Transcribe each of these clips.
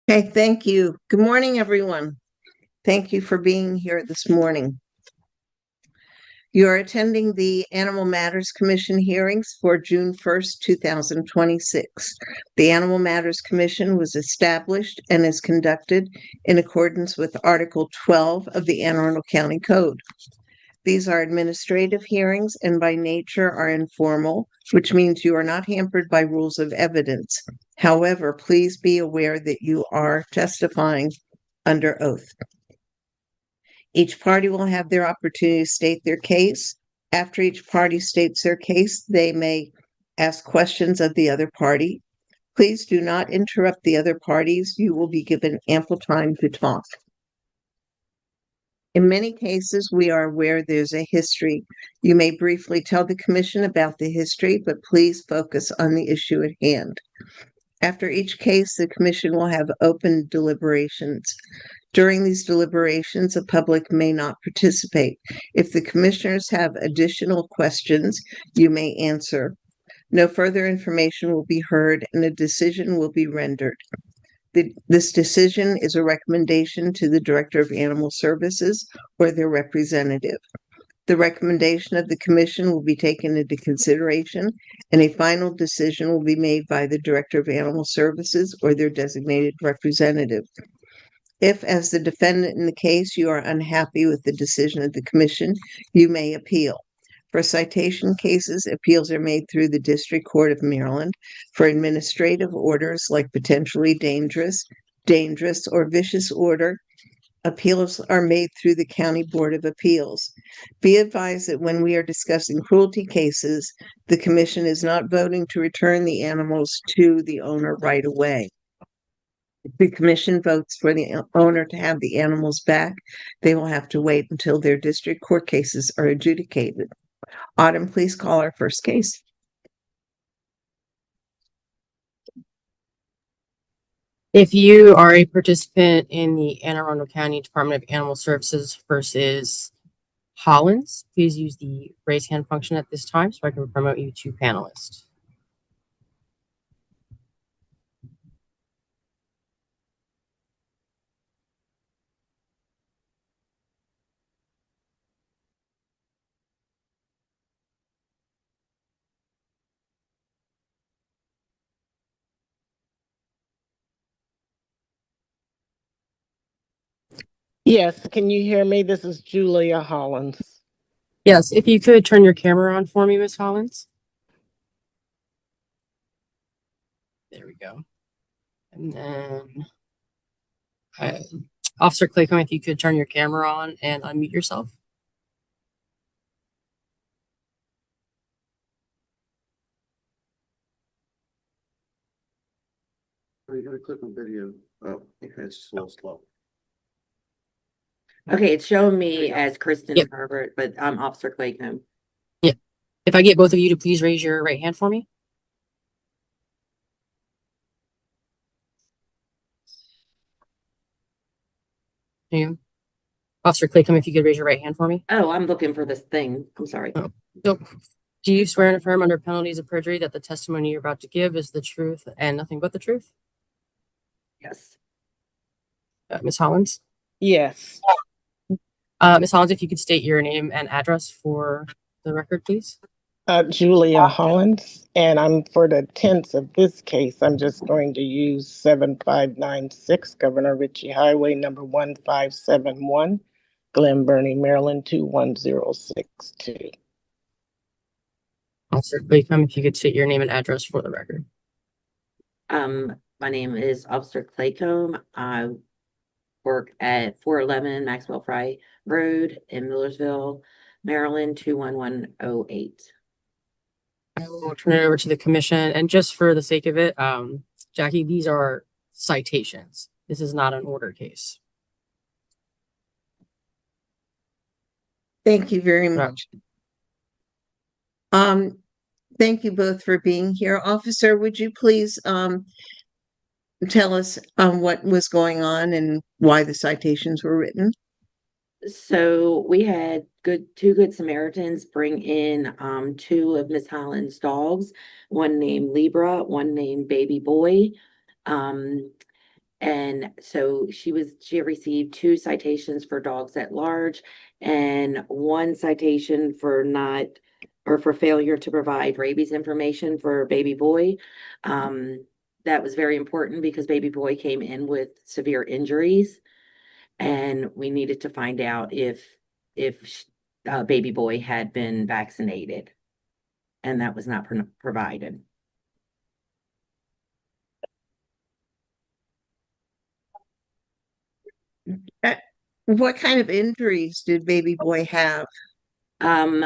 Okay, thank you. Good morning, everyone. Thank you for being here this morning. You are attending the Animal Matters Commission hearings for June 1st, 2026. The Animal Matters Commission was established and is conducted in accordance with Article 12 of the Anne Arundel County Code. These are administrative hearings and by nature are informal, which means you are not hampered by rules of evidence. However, please be aware that you are testifying under oath. Each party will have their opportunity to state their case. After each party states their case, they may ask questions of the other party. Please do not interrupt the other parties. You will be given ample time to talk. In many cases, we are aware there's a history. You may briefly tell the commission about the history, but please focus on the issue at hand. After each case, the commission will have open deliberations. During these deliberations, the public may not participate. If the commissioners have additional questions, you may answer. No further information will be heard and a decision will be rendered. This decision is a recommendation to the Director of Animal Services or their representative. The recommendation of the commission will be taken into consideration and a final decision will be made by the Director of Animal Services or their designated representative. If, as the defendant in the case, you are unhappy with the decision of the commission, you may appeal. For citation cases, appeals are made through the District Court of Maryland. For administrative orders like potentially dangerous, or vicious order, appeals are made through the County Board of Appeals. Be advised that when we are discussing cruelty cases, the commission is not voting to return the animals to the owner right away. If the commission votes for the owner to have the animals back, they will have to wait until their district court cases are adjudicated. Autumn, please call our first case. If you are a participant in the Anne Arundel County Department of Animal Services versus Hollins, please use the raise hand function at this time so I can promote you to panelist. Yes, can you hear me? This is Julia Hollins. Yes, if you could turn your camera on for me, Ms. Hollins. There we go. And then Officer Claycomb, if you could turn your camera on and unmute yourself. You gotta click on video. Oh, it's just a little slow. Okay, it's showing me as Kristen Yep. Herbert, but I'm Officer Claycomb. Yeah. If I get both of you to please raise your right hand for me. Yeah. Officer Claycomb, if you could raise your right hand for me. Oh, I'm looking for this thing. I'm sorry. Oh. So, do you swear and affirm under penalties of perjury that the testimony you're about to give is the truth and nothing but the truth? Yes. Ms. Hollins? Yes. Ms. Hollins, if you could state your name and address for the record, please. Julia Hollins, and I'm for the tense of this case. I'm just going to use 7596 Governor Ritchie Highway number 1571, Glen Burnie, Maryland 21062. Officer Claycomb, if you could state your name and address for the record. My name is Officer Claycomb. I work at 411 Maxwell Fry Road in Millersville, Maryland 21108. I will turn it over to the commission. And just for the sake of it, Jackie, these are citations. This is not an order case. Thank you very much. Thank you both for being here. Officer, would you please tell us what was going on and why the citations were written? So we had two good Samaritans bring in two of Miss Holland's dogs, one named Libra, one named Baby Boy. And so she received 2 citations for dogs at large and 1 citation for not, or for failure to provide rabies information for baby boy. That was very important because baby boy came in with severe injuries, and we needed to find out if baby boy had been vaccinated, and that was not provided. What kind of injuries did baby boy have? Um,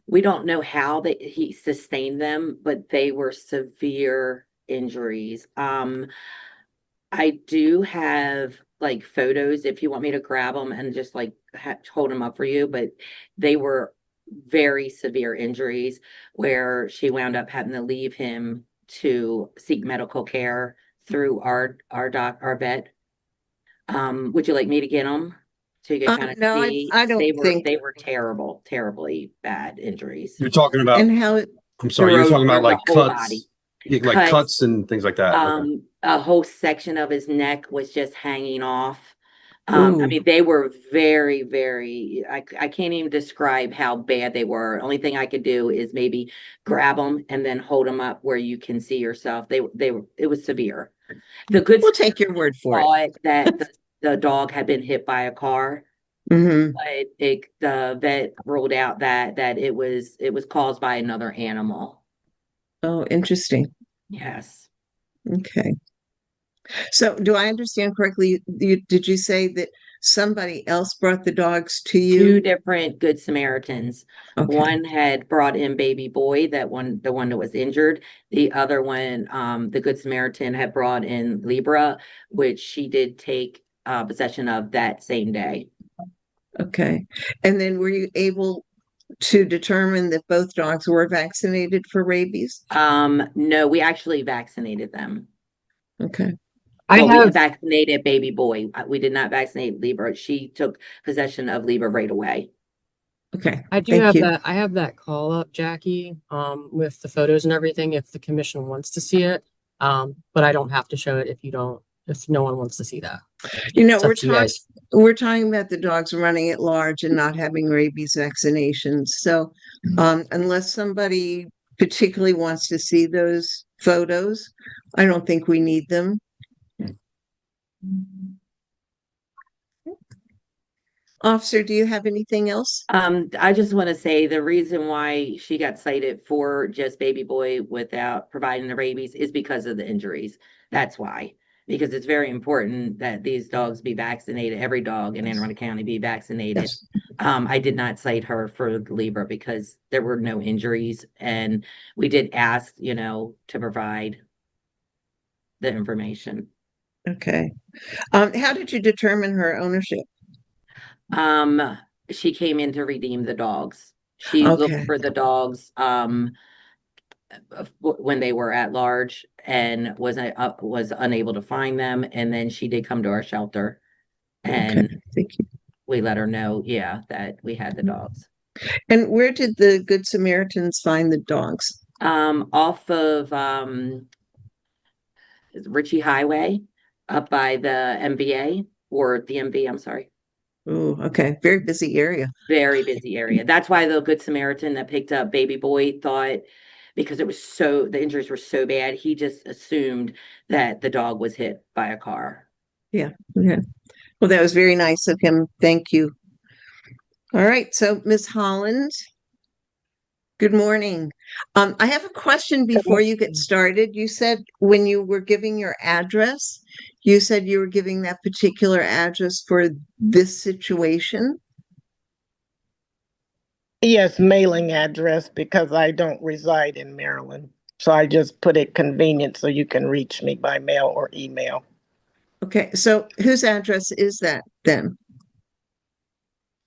we don't know how he sustained them, but they were severe injuries. I do have like photos if you want me to grab them and just like hold them up for you, but they were very severe injuries where she wound up having to leave him to seek medical care through our vet. Would you like me to get them so you can kind of No, see? I don't think. They were terrible, terribly bad injuries. You're talking about, And how it, I'm sorry, you're talking about Through the like whole cuts, body. like cuts and things like that. Okay. A whole section of his neck was just hanging off. I ooh, mean, they were very, very, I can't even describe how bad they were. Only thing I could do is maybe grab them and then hold them up where you can see yourself. It was severe. The good we'll take your word for it. thought that the dog had been hit by a car, Hmm. but the vet ruled out that it was caused by another animal. Oh, interesting. Yes. Okay. So do I understand correctly? Did you say that somebody else brought the dogs to 2 you? different Good Samaritans. Okay. One had brought in baby boy, the one that was injured. The other one, the Good Samaritan had brought in Libra, which she did take possession of that same day. Okay. And then were you able to determine that both dogs were vaccinated for rabies? No, we actually vaccinated them. Okay. I Well, we have vaccinated baby boy. We did not vaccinate Libra. She took possession of Libra right away. Okay. I do Thank have you. that. I have that call up, Jackie, with the photos and everything if the commission wants to see it. But I don't have to show it if no one wants to see that. You know, It's up to you guys. we're talking about the dogs running at large and not having rabies vaccinations. So, unless somebody particularly wants to see those photos, I don't think we need them. Officer, do you have anything else? I just want to say the reason why she got cited for just baby boy without providing the rabies is because of the injuries. That's why. Because it's very important that these dogs be vaccinated, every dog in Anne Arundel County be vaccinated. Yes. I did not cite her for the Libra because there were no injuries, and we did ask, to provide the information. Okay. How did you determine her ownership? She came in to redeem the dogs. She Okay. looked for the dogs, when they were at large and was unable to find them. And then she did come to our shelter, and Okay. Thank you. we let her know, that we had the dogs. And where did the Good Samaritans find the dogs? Off of Ritchie Highway, up by the MBA or the MV, I'm sorry. Oh, okay. Very busy area. Very busy area. That's why the Good Samaritan that picked up baby boy thought, because the injuries were so bad, he just assumed that the dog was hit by a car. Yeah. Okay. Well, that was very nice of him. Thank you. All right. So, Ms. Holland, good morning. I have a question before you get started. You said when you were giving your address, you said you were giving that particular address for this situation. Yes, mailing address because I don't reside in Maryland. So I just put it convenient so you can reach me by mail or email. Okay. So, whose address is that then?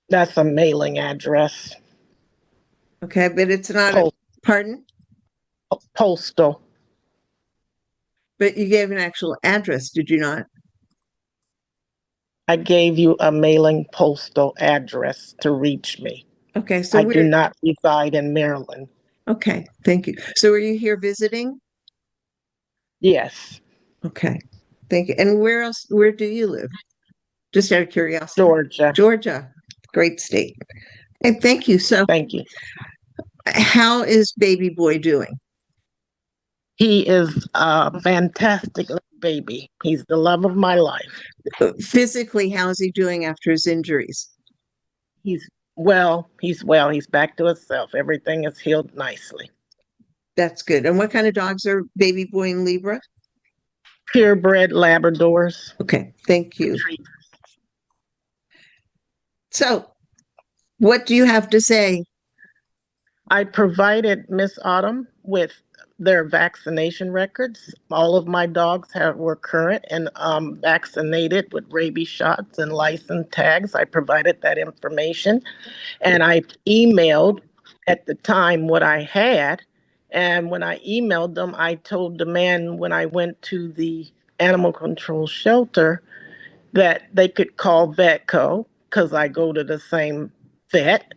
That's a mailing address. Okay. But it's not a, pardon? Postal. But you gave an actual address, did you not? I gave you a mailing postal address to reach me. Okay. So, I do not reside in Maryland. okay. Thank you. So, are you here visiting? Yes. Okay. Thank you. And where do you live? Just out of curiosity. Georgia. Georgia. Great state. And thank you. So Thank you. how is baby boy doing? He is a fantastic little baby. He's the love of my life. Physically, how is he doing after his injuries? He's well. He's well. He's back to himself. Everything is healed nicely. That's good. And what kind of dogs are baby boy and Libra? Purebred Labradors. Okay, thank you. So, what do you have to say? I provided Miss Autumn with their vaccination records. All of my dogs were current and vaccinated with rabies shots and license tags. I provided that information, and I emailed at the time what I had. And when I emailed them, I told the man when I went to the animal control shelter that they could call Vetco because I go to the same vet,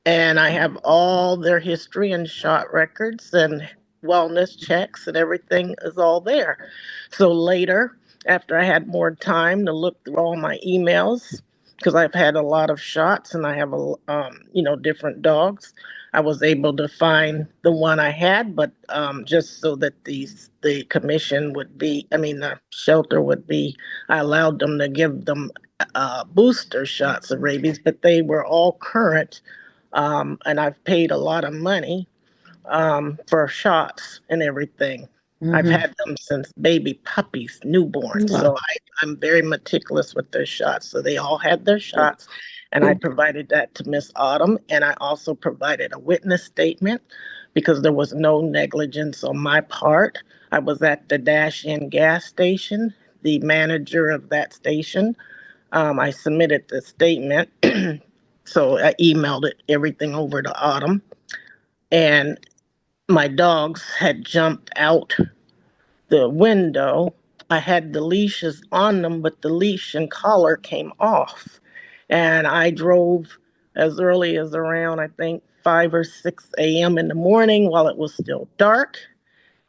and I have all their history and shot records and wellness checks, and everything is all there. So later, after I had more time to look through all my emails, because I've had a lot of shots and I have different dogs, I was able to find the one I had, but just so that the commission would be, the shelter would be, I allowed them to give them booster shots of rabies, but they were all current. And I've paid a lot of money for shots and everything. I've had them since baby puppies, newborns. Wow. So I'm very meticulous with their shots. So they all had their shots, and I provided that to Miss Autumn. And I also provided a witness statement because there was no negligence on my part. I was at the Dash-In gas station, the manager of that station. I submitted the statement. So I emailed everything over to Autumn, and my dogs had jumped out the window. I had the leashes on them, but the leash and collar came off. And I drove as early as around, I think, 5 or 6 a.m. in the morning while it was still dark.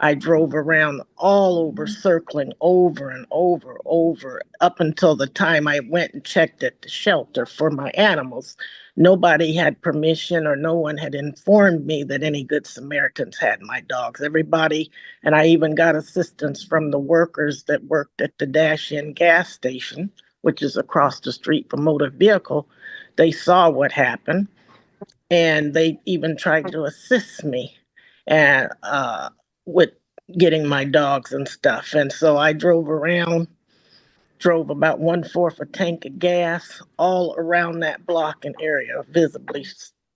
I drove around all over, circling over and over, up until the time I went and checked at the shelter for my animals. Nobody had permission, or no one had informed me that any Good Samaritans had my dogs. Everybody, and I even got assistance from the workers that worked at the Dash-In gas station, which is across the street from motor vehicle. They saw what happened, and they even tried to assist me. And with getting my dogs and stuff. And so I drove about 1/4 a tank of gas all around that block and area, visibly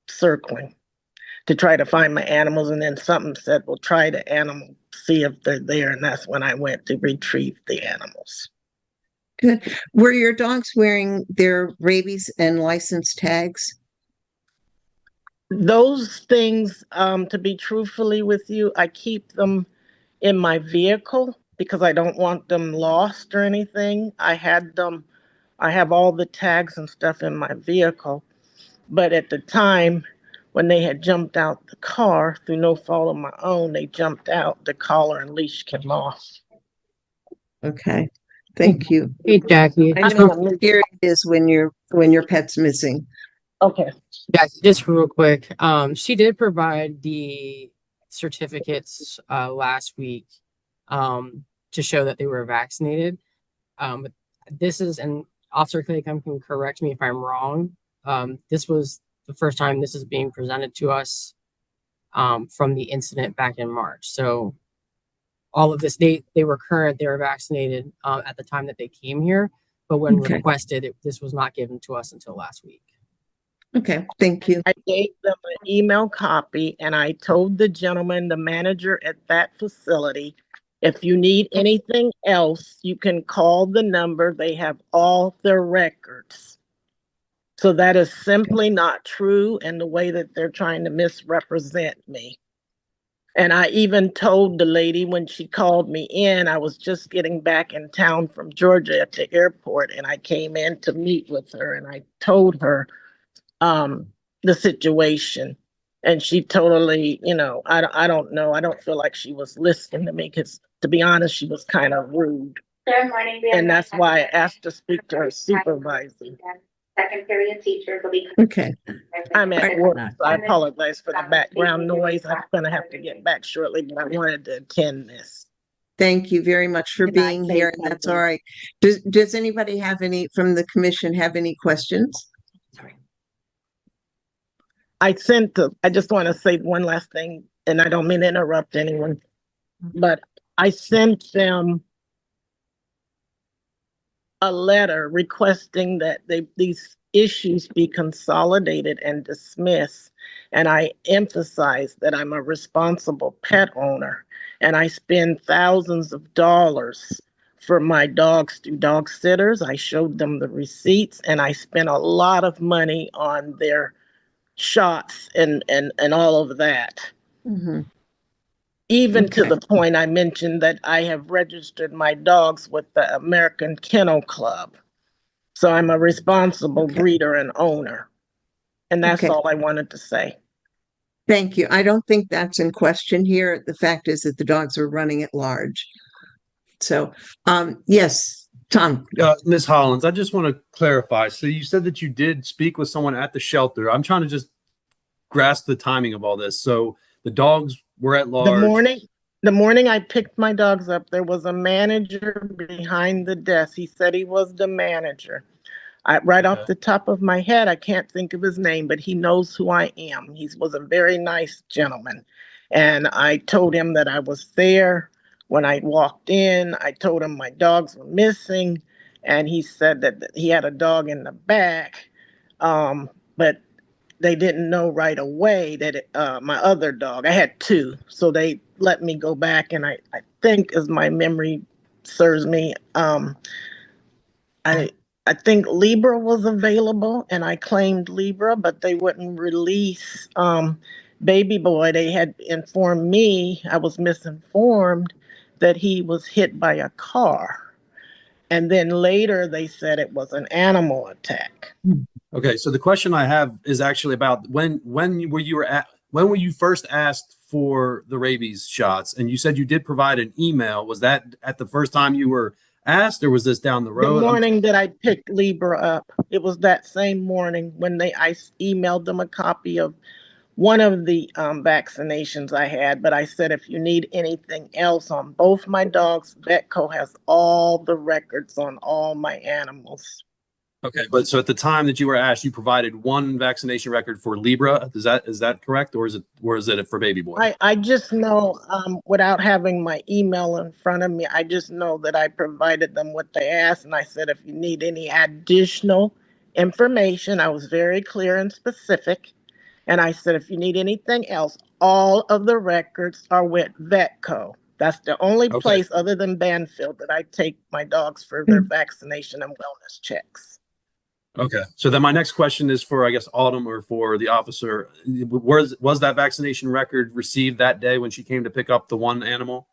circling to try to find my animals. And then something said, well, try the animal, see if they're there. And that's when I went to retrieve the animals. Good. Were your dogs wearing their rabies and license tags? Those things, to be truthfully with you, I keep them in my vehicle because I don't want them lost or anything. I have all the tags and stuff in my vehicle. But at the time when they had jumped out the car through no fault of my own, they jumped out, the collar and leash came off. Okay. Thank you. Hey, Jackie. I know how scary it is when your pet's missing. Okay. Jackie, just real quick. She did provide the certificates last week to show that they were vaccinated. But this is, and Officer Claycomb can correct me if I'm wrong. This was the first time this is being presented to us from the incident back in March. So all of this, they were current, they were vaccinated at the time that they came here, but when requested, this was not given to us until last week. Okay, thank you. I gave them an email copy, and I told the gentleman, the manager at that facility, if you need anything else, you can call the number. They have all their records. So that is simply not true, and the way that they're trying to misrepresent me. And I even told the lady when she called me in, I was just getting back in town from Georgia at the airport, and I came in to meet with her, and I told her the situation. And she totally, I don't know. I don't feel like she was listening to me because, to be honest, she was kind of rude. Good morning. And that's why I asked to speak to her supervisor. Second period teacher will be. Okay. I'm at work, No. so I apologize for the background noise. I'm gonna have to get back shortly, but I wanted to attend this. Thank you very much for Can I being say here. And that's all something? right. Does anybody have any from the commission have any questions? Sorry. I just want to say one last thing, and I don't mean to interrupt anyone, but I sent them a letter requesting that these issues be consolidated and dismissed. And I emphasize that I'm a responsible pet owner and I spend thousands of dollars for my dogs through dog sitters. I showed them the receipts and I spent a lot of money on their shots and all of that. Mhm. Even to Okay. the point I mentioned that I have registered my dogs with the American Kennel Club. So I'm a responsible Okay. breeder and owner. And that's Okay. all I wanted to say. Thank you. I don't think that's in question here. The fact is that the dogs are running at large. So, yes, Tom. Ms. Hollins, I just want to clarify. So you said that you did speak with someone at the shelter. I'm trying to just grasp the timing of all this. So the dogs were at large. The morning I picked my dogs up, there was a manager behind the desk. He said he was the manager. Right Okay. off the top of my head, I can't think of his name, but he knows who I am. He was a very nice gentleman. And I told him that I was there when I walked in. I told him my dogs were missing. And he said that he had a dog in the back. But they didn't know right away that my other dog, I had two. So they let me go back. And I think, as my memory serves me, I think Libra was available and I claimed Libra, but they wouldn't release Baby Boy. They had informed me, I was misinformed, that he was hit by a car. And then later they said it was an animal attack. Okay, so the question I have is actually about when were you first asked for the rabies shots? And you said you did provide an email. Was that at the first time you were asked, or was this down the The road? morning that I picked Libra up, it was that same morning when I emailed them a copy of one of the vaccinations I had. But I said, if you need anything else on both my dogs, Vetco has all the records on all my animals. Okay, but so at the time that you were asked, you provided one vaccination record for Libra. Is that correct, or is it for Baby Boy? I just know, without having my email in front of me, I just know that I provided them what they asked, and I said, if you need any additional information, I was very clear and specific, and I said, if you need anything else, all of the records are with Vetco. That's the only Okay. place other than Banfield that I take my dogs for their vaccination and wellness checks. Okay. So then my next question is for, I guess, Autumn or for the officer. Was that vaccination record received that day when she came to pick up the one animal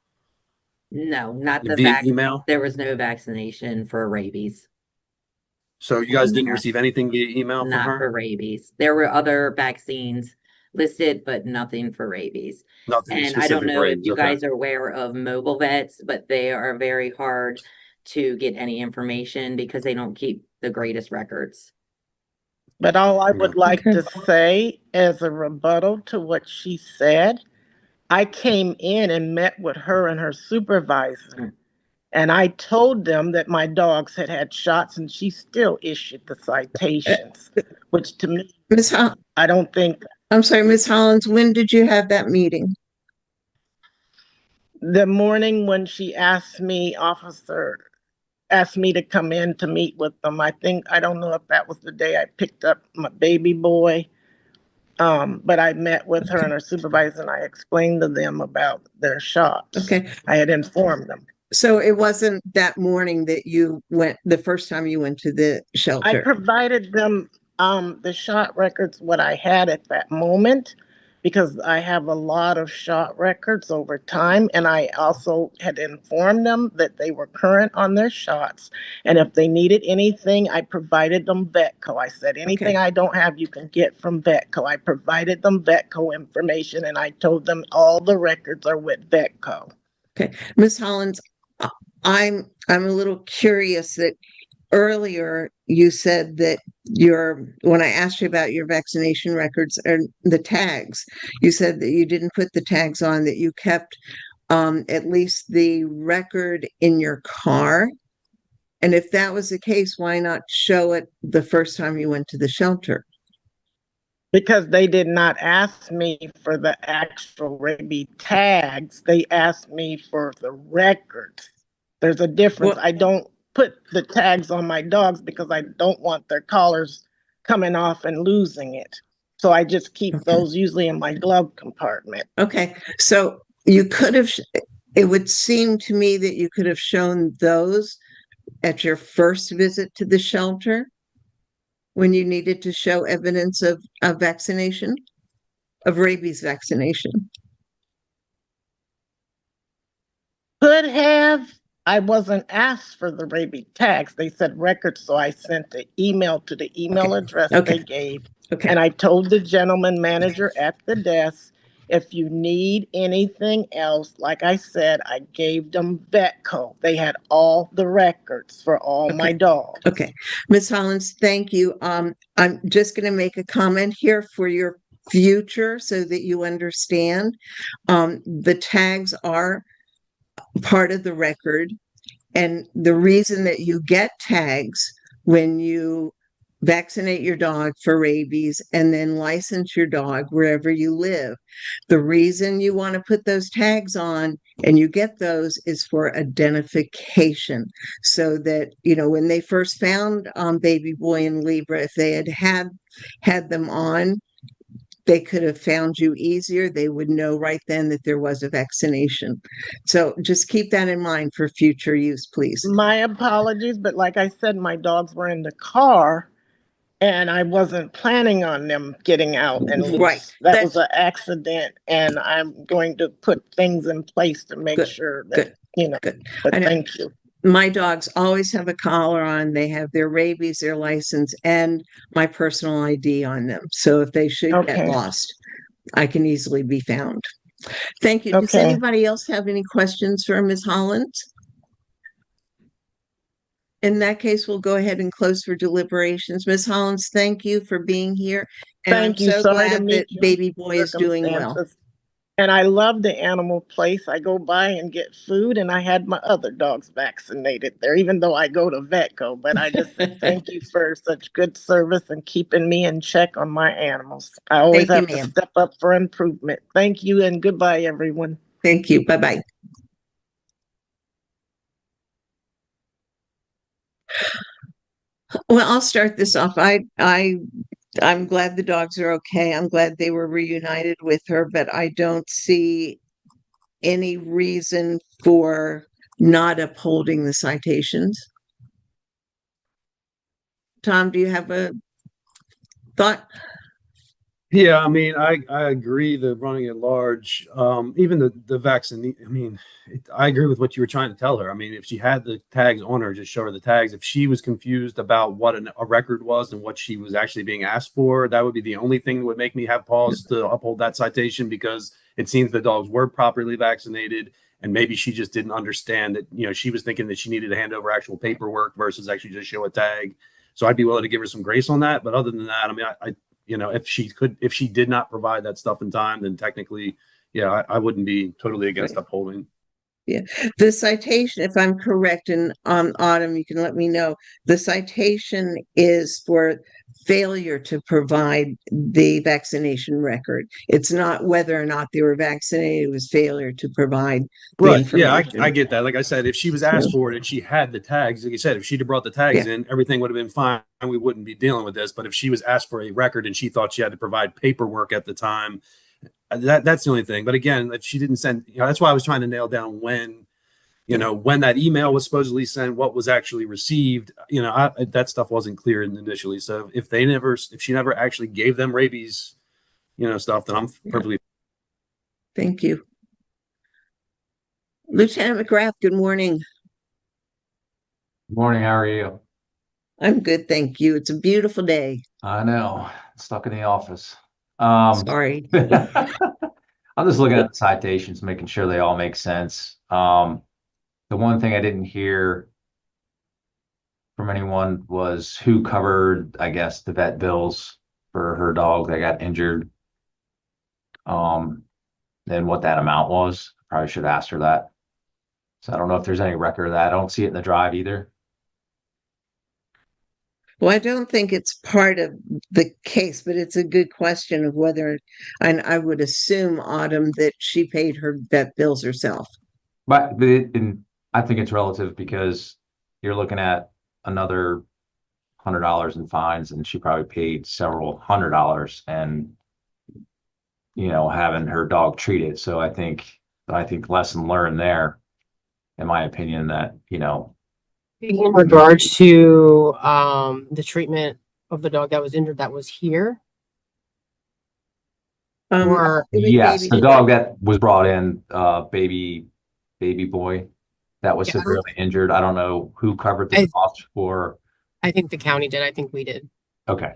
No, not the via email? There was no vaccination for rabies. So you guys didn't receive anything via email from Not her? for rabies. There were other vaccines listed, but nothing for rabies. Nothing And I specific don't for know if rabies. you Okay. guys are aware of mobile vets, but they are very hard to get any information because they don't keep the greatest records. But all I would like Okay. to say as a rebuttal to what she said, I came in and met with her and her supervisor. And I told them that my dogs had had shots, and she still issued the citations, which to me, Ms. I don't think. I'm sorry, Ms. Hollins, when did you have that meeting? The morning when she asked me to come in to meet with them. I don't know if that was the day I picked up my Baby Boy. But I met with her and her supervisor and I explained to them about their shots. Okay. I had informed them. So it wasn't that morning that you went, the first time you went to the I shelter? provided them the shot records, what I had at that moment, because I have a lot of shot records over time. And I also had informed them that they were current on their shots. And if they needed anything, I provided them Vetco. I said, anything I don't have, you can get from Vetco. I provided them Vetco information and I told them all the records are with Vetco. Okay. Ms. Hollins, I'm a little curious that earlier you said that when I asked you about your vaccination records and the tags, you said that you didn't put the tags on, that you kept at least the record in your car. And if that was the case, why not show it the first time you went to the shelter? Because they did not ask me for the actual rabies tags. They asked me for the records. There's a difference. Well, I don't put the tags on my dogs because I don't want their collars coming off and losing it. So I just keep okay. those usually in my glove compartment. Okay, so you could have, it would seem to me that you could have shown those at your first visit to the shelter when you needed to show evidence of vaccination, of rabies vaccination. Could have. I wasn't asked for the rabies tags. They said records, so I sent the email to the email address they gave. Okay. And I told the gentleman manager at the desk, if you need anything else, like I said, I gave them Vetco. They had all the records for all my dogs. Okay. Ms. Hollins, thank you. I'm just going to make a comment here for your future so that you understand. The tags are part of the record. And the reason that you get tags when you vaccinate your dog for rabies and then license your dog wherever you live, the reason you want to put those tags on and you get those is for identification. So that, when they first found Baby Boy and Libra, if they had them on, they could have found you easier. They would know right then that there was a vaccination. So just keep that in mind for future use, please. My apologies, but like I said, my dogs were in the car and I wasn't planning on them getting out and loose. Right. That was an accident, and I'm going to put things in place to make sure that, Good. but thank you. My dogs always have a collar on. They have their rabies, their license, and my personal ID on them. So if they should get lost, I can easily be found. Thank you. Does anybody else have any questions for Ms. Hollins? In that case, we'll go ahead and close for deliberations. Ms. Hollins, thank you for being here. And Thank you. I'm so Sorry glad that Baby Boy is doing well. And I love the animal place. I go by and get food, and I had my other dogs vaccinated there, even though I go to Vetco. But I just said thank you for such good service and keeping me in check on my animals. I always have to step up for improvement. Thank you, and goodbye, everyone. Thank you. Bye-bye. Well, I'll start this off. I'm glad the dogs are okay. I'm glad they were reunited with her, but I don't see any reason for not upholding the citations. Tom, do you have a thought? Yeah, I mean, I agree that running at large, even the vaccine, I mean, I agree with what you were trying to tell her. I mean, if she had the tags on her, just show her the tags. If she was confused about what a record was and what she was actually being asked for, that would be the only thing that would make me have pause to uphold that citation, because it seems the dogs were properly vaccinated. And maybe she just didn't understand that, she was thinking that she needed to hand over actual paperwork versus actually just show a tag. So I'd be willing to give her some grace on that. But other than that, I mean, if she did not provide that stuff in time, then technically, I wouldn't be totally against upholding. Yeah, the citation, if I'm correct, and Autumn, you can let me know, the citation is for failure to provide the vaccination record. It's not whether or not they were vaccinated, it was failure to provide the information. Yeah, I get that. Like I said, if she was asked for it and she had the tags, like you said, if she'd have brought the tags in, everything would have been fine and we wouldn't be dealing with this. But if she was asked for a record and she thought she had to provide paperwork at the time, that's the only thing. But again, if she didn't send, that's why I was trying to nail down when that email was supposedly sent, what was actually received. That stuff wasn't clear initially. So if she never actually gave them rabies, stuff, then I'm perfectly. Thank you. Lieutenant McGrath, good morning. Good morning. How are you? I'm good, thank you. It's a beautiful day. I know. Stuck in the office. Sorry. I'm just looking at the citations, making sure they all make sense. The one thing I didn't hear from anyone was who covered, I guess, the vet bills for her dog that got injured. And what that amount was. Probably should ask her that. So I don't know if there's any record of that. I don't see it in the drive either. Well, I don't think it's part of the case, but it's a good question of whether, and I would assume, Autumn, that she paid her vet bills herself. And I think it's relative because you're looking at another $100 in fines, and she probably paid several $100s, and having her dog treated. So I think lesson learned there, in my opinion, that In regards to the treatment of the dog that was injured that was here, or Assuming yes, baby the boy- dog that was brought in, baby boy, that was Yeah, I don't- severely injured. I don't know who covered the cost for. I think the county did. I think we did. Okay.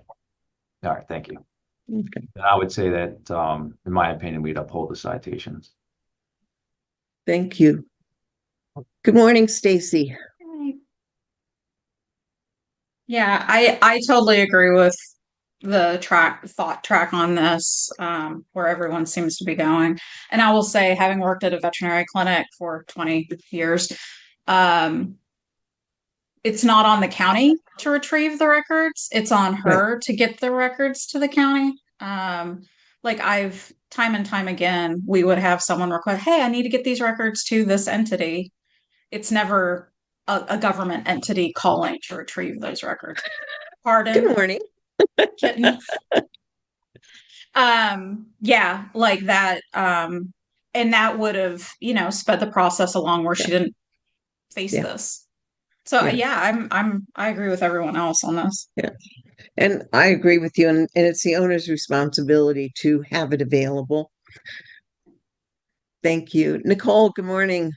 All right. Thank you. Okay. And I would say that, in my opinion, we'd uphold the citations. Thank you. Good morning, Stacy. Yeah, I totally agree with the thought track on this, where everyone seems to be going. And I will say, having worked at a veterinary clinic for 20 years, it's not on the county to retrieve the records. It's on her to get the records to the county. Like time and time again, we would have someone request, hey, I need to get these records to this entity. It's never a government entity calling to retrieve those records. Pardon? Good morning. Kitten. Yeah, like that. And that would have, sped the process along where she didn't face this. So Yeah. I agree with everyone else on this. Yeah. And I agree with you. And it's the owner's responsibility to have it available. Thank you. Nicole, good morning.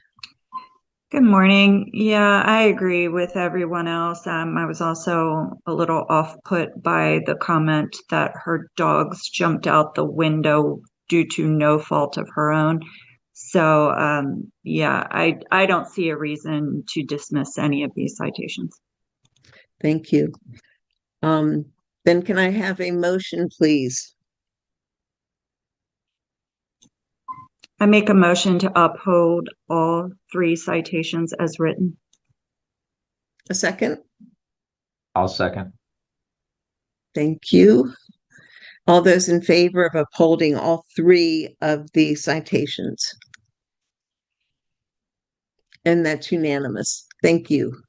Good morning. Yeah, I agree with everyone else. I was also a little off-put by the comment that her dogs jumped out the window due to no fault of her own. So, yeah, I don't see a reason to dismiss any of these citations. Thank you. Then can I have a motion, please? I make a motion to uphold all 3 citations as written. A second? I'll second. Thank you. All those in favor of upholding all 3 of the citations? And that's unanimous. Thank you.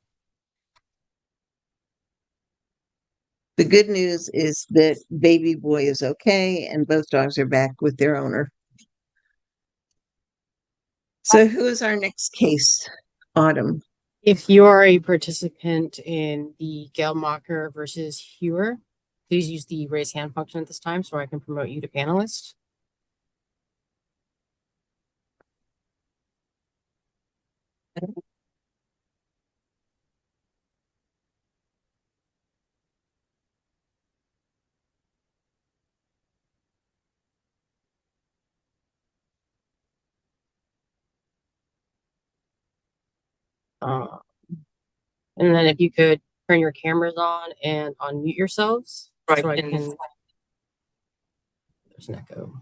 The good news is that baby boy is okay and both dogs are back with their owner. So who is our next case, Autumn? If you are a participant in the Gelmacher versus Hewer, please use the raise hand function at this time so I can promote you to panelist. And then if you could turn your cameras on and unmute yourselves so I can. There's an echo.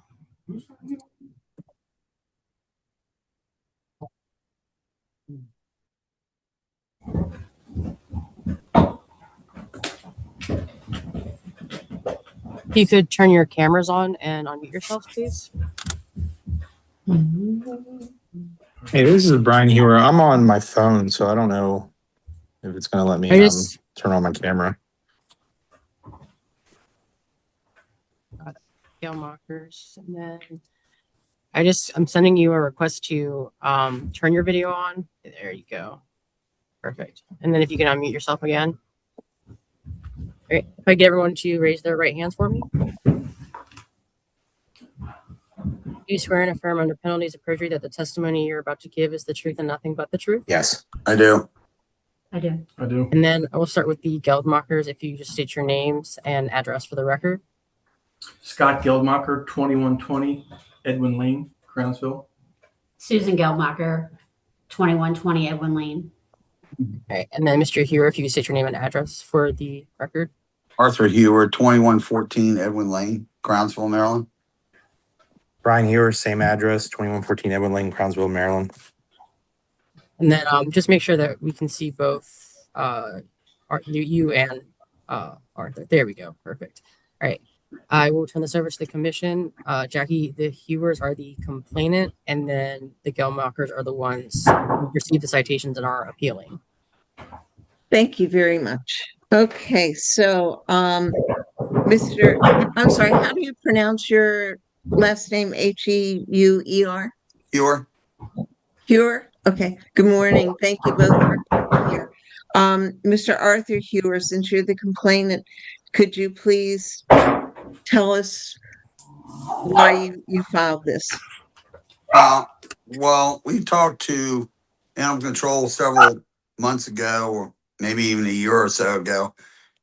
If you could turn your cameras on and unmute yourselves, please. Hey, this is Brian Hewer. I'm on my phone, so I don't know if it's going to let me turn on my camera. Gelmachers, and then I'm sending you a request to turn your video on. There you go. Perfect. And then if you can unmute yourself again. All right. If I get everyone to raise their right hands for me. Do you swear and affirm under penalties of perjury that the testimony you're about to give is the truth and nothing but the truth? Yes, I do. I do. I do. And then I will start with the Geldmachers. If you just state your names and address for the record. Scott Geldmacher, 2120 Edwin Lane, Crownsville. Susan Geldmacher, 2120 Edwin Lane. All right. And then Mr. Hewer, if you could state your name and address for the record. Arthur Hewer, 2114 Edwin Lane, Crownsville, Maryland. Brian Hewer, same address, 2114 Edwin Lane, Crownsville, Maryland. And then just make sure that we can see both you and Arthur. There we go. Perfect. All right. I will turn this over to the commission. Jackie, the Hewers are the complainant, and then the Gelmachers are the ones who received the citations and are appealing. Thank you very much. Okay, so I'm sorry, how do you pronounce your last name? Heuer? Hewer. Hewer? Okay, good morning. Thank you both for being here. Mr. Arthur Hewer, since you're the complainant, could you please tell us why you filed this? Well, we talked to animal control several months ago, or maybe even a year or so ago,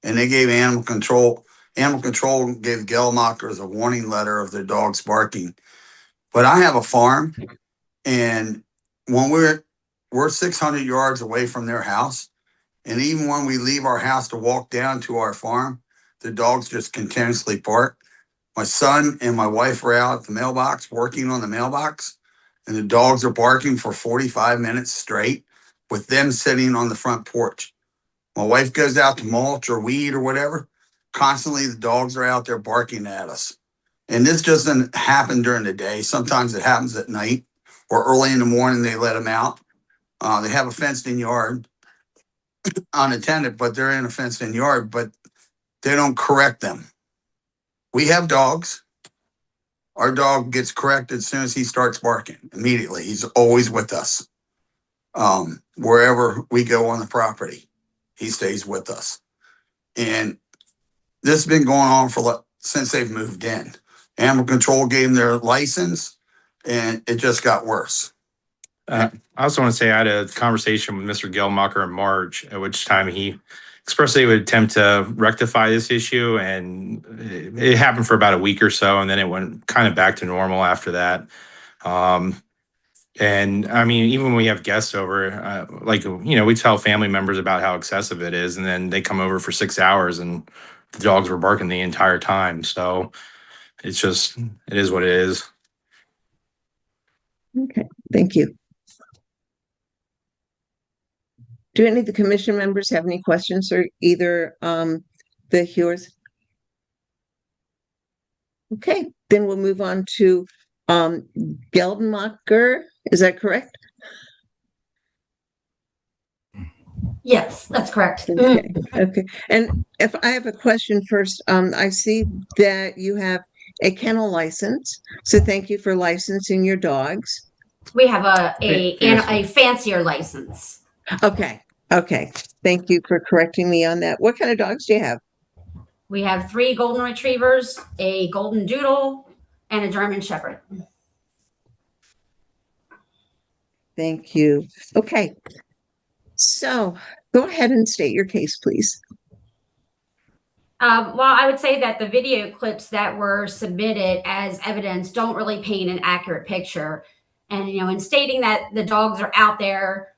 and they gave animal control gave Gelmachers a warning letter of their dogs barking. But I have a farm, and when we're 600 yards away from their house, and even when we leave our house to walk down to our farm, the dogs just continuously bark. My son and my wife were out at the mailbox working on the mailbox, and the dogs are barking for 45 minutes straight with them sitting on the front porch. My wife goes out to mulch or weed or whatever. Constantly, the dogs are out there barking at us. And this doesn't happen during the day. Sometimes it happens at night or early in the morning. They let them out. They have a fenced-in yard, unattended, but they're in a fenced-in yard, but they don't correct them. We have dogs. Our dog gets corrected as soon as he starts barking immediately. He's always with us. Wherever we go on the property, he stays with us. And this has been going on since they've moved in. Animal control gave them their license, and it just got worse. I also want to say I had a conversation with Mr. Gelmacher in March, at which time he expressed that he would attempt to rectify this issue, and it happened for about a week or so, and then it went kind of back to normal after that. And I mean, even when we have guests over, we tell family members about how excessive it is, and then they come over for 6 hours and the dogs were barking the entire time. So it is what it is. Okay, thank you. Do any of the commission members have any questions for either the Hewers? Okay, then we'll move on to Gelmacher. Is that correct? Yes, that's correct. Okay, okay. And if I have a question first, I see that you have a kennel license. So thank you for licensing your dogs. We have a fancier license. Okay, okay. Thank you for correcting me on that. What kind of dogs do you have? We have 3 golden retrievers, a golden doodle, and a German shepherd. Thank you. Okay. So go ahead and state your case, please. Well, I would say that the video clips that were submitted as evidence don't really paint an accurate picture. And, in stating that the dogs are out there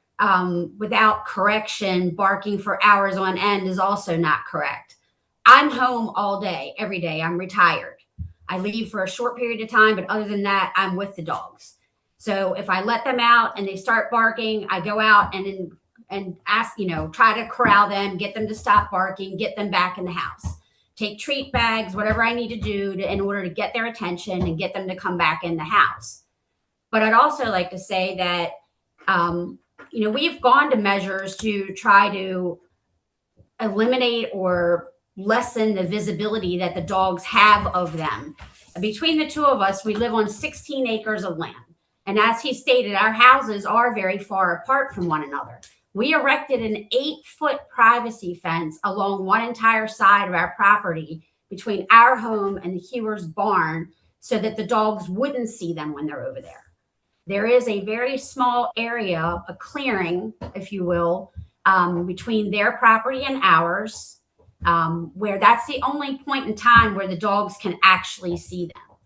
without correction, barking for hours on end is also not correct. I'm home all day, every day. I'm retired. I leave for a short period of time, but other than that, I'm with the dogs. So if I let them out and they start barking, I go out and ask, try to corral them, get them to stop barking, get them back in the house, take treat bags, whatever I need to do in order to get their attention and get them to come back in the house. But I'd also like to say that, we've gone to measures to try to eliminate or lessen the visibility that the dogs have of them. Between the two of us, we live on 16 acres of land. And as he stated, our houses are very far apart from one another. We erected an 8-foot privacy fence along one entire side of our property between our home and the Hewers' barn so that the dogs wouldn't see them when they're over there. There is a very small area, a clearing, if you will, between their property and ours, where that's the only point in time where the dogs can actually see them.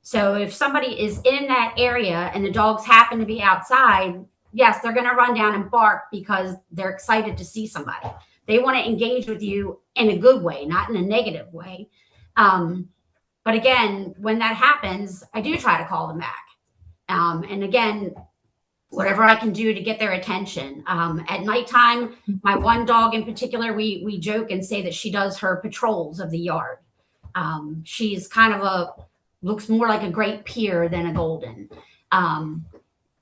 So if somebody is in that area and the dogs happen to be outside, yes, they're going to run down and bark because they're excited to see somebody. They want to engage with you in a good way, not in a negative way. But again, when that happens, I do try to call them back. And again, whatever I can do to get their attention. At nighttime, my one dog in particular, we joke and say that she does her patrols of the yard. She's kind of looks more like a Great Pyr than a golden.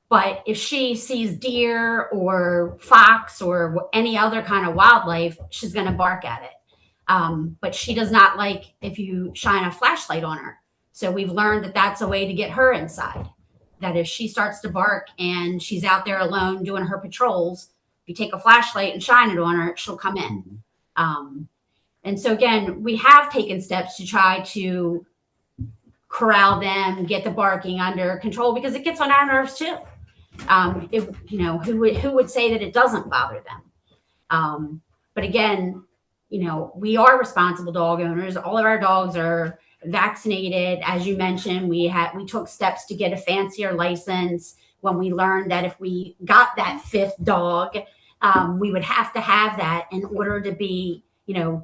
But if she sees deer or fox or any other kind of wildlife, she's going to bark at it. But she does not like if you shine a flashlight on her. So we've learned that that's a way to get her inside. That if she starts to bark and she's out there alone doing her patrols, if you take a flashlight and shine it on her, she'll come in. And so again, we have taken steps to try to corral them, get the barking under control, because it gets on our nerves too. Who would say that it doesn't bother them? But again, we are responsible dog owners. All of our dogs are vaccinated. As you mentioned, we took steps to get a fancier license when we learned that if we got that fifth dog, we would have to have that in order to be,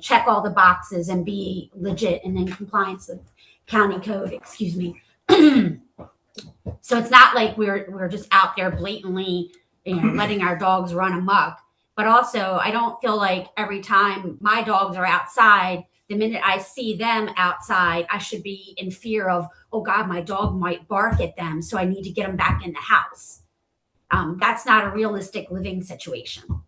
check all the boxes and be legit and in compliance with county code, excuse me. So it's not like we're just out there blatantly, letting our dogs run amok. But also, I don't feel like every time my dogs are outside, the minute I see them outside, I should be in fear of, oh God, my dog might bark at them, so I need to get them back in the house. That's not a realistic living situation.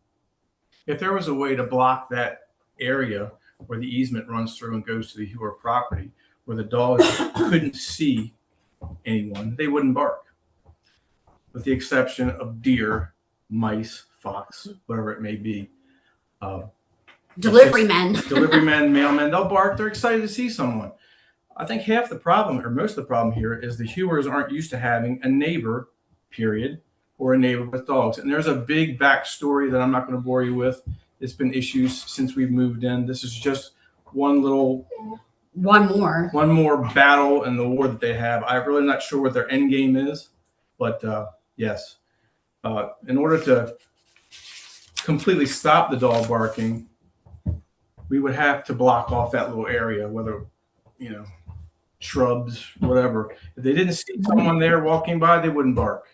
If there was a way to block that area where the easement runs through and goes to the Hewer property, where the dogs couldn't see anyone, they wouldn't bark. With the exception of deer, mice, fox, whatever it may be. Delivery men, mailmen, they'll bark. They're excited to see someone. I think half the problem, or most of the problem here, is the Hewers aren't used to having a neighbor, period, or a neighbor with dogs. And there's a big backstory that I'm not going to bore you with. It's been issues since we've moved in. This is just one more battle in the war that they have. I'm really not sure what their end game is, but yes, in order to completely stop the dog barking, we would have to block off that little area, whether, shrubs, whatever. If they didn't see someone there walking by, they wouldn't bark.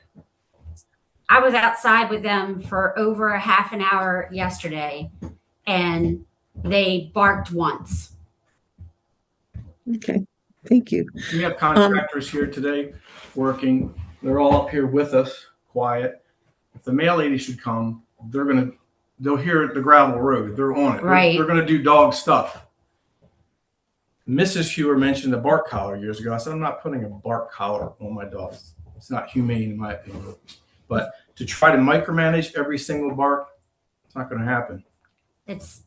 I was outside with them for over a half an hour yesterday, and they barked once. Okay, thank you. We have contractors here today working. They're all up here with us, quiet. If the mail lady should come, they'll hear the gravel road. They're on it. Right. They're going to do dog stuff. Mrs. Hewer mentioned the bark collar years ago. I said, I'm not putting a bark collar on my dogs. It's not humane in my opinion. But to try to micromanage every single bark, it's not going to happen. It's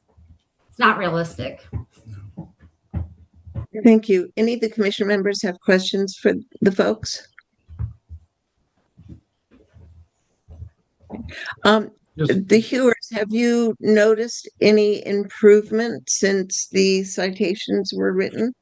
not realistic. Thank you. Any of the commission members have questions for the folks? The Hewers, have you noticed any improvement since the citations were written?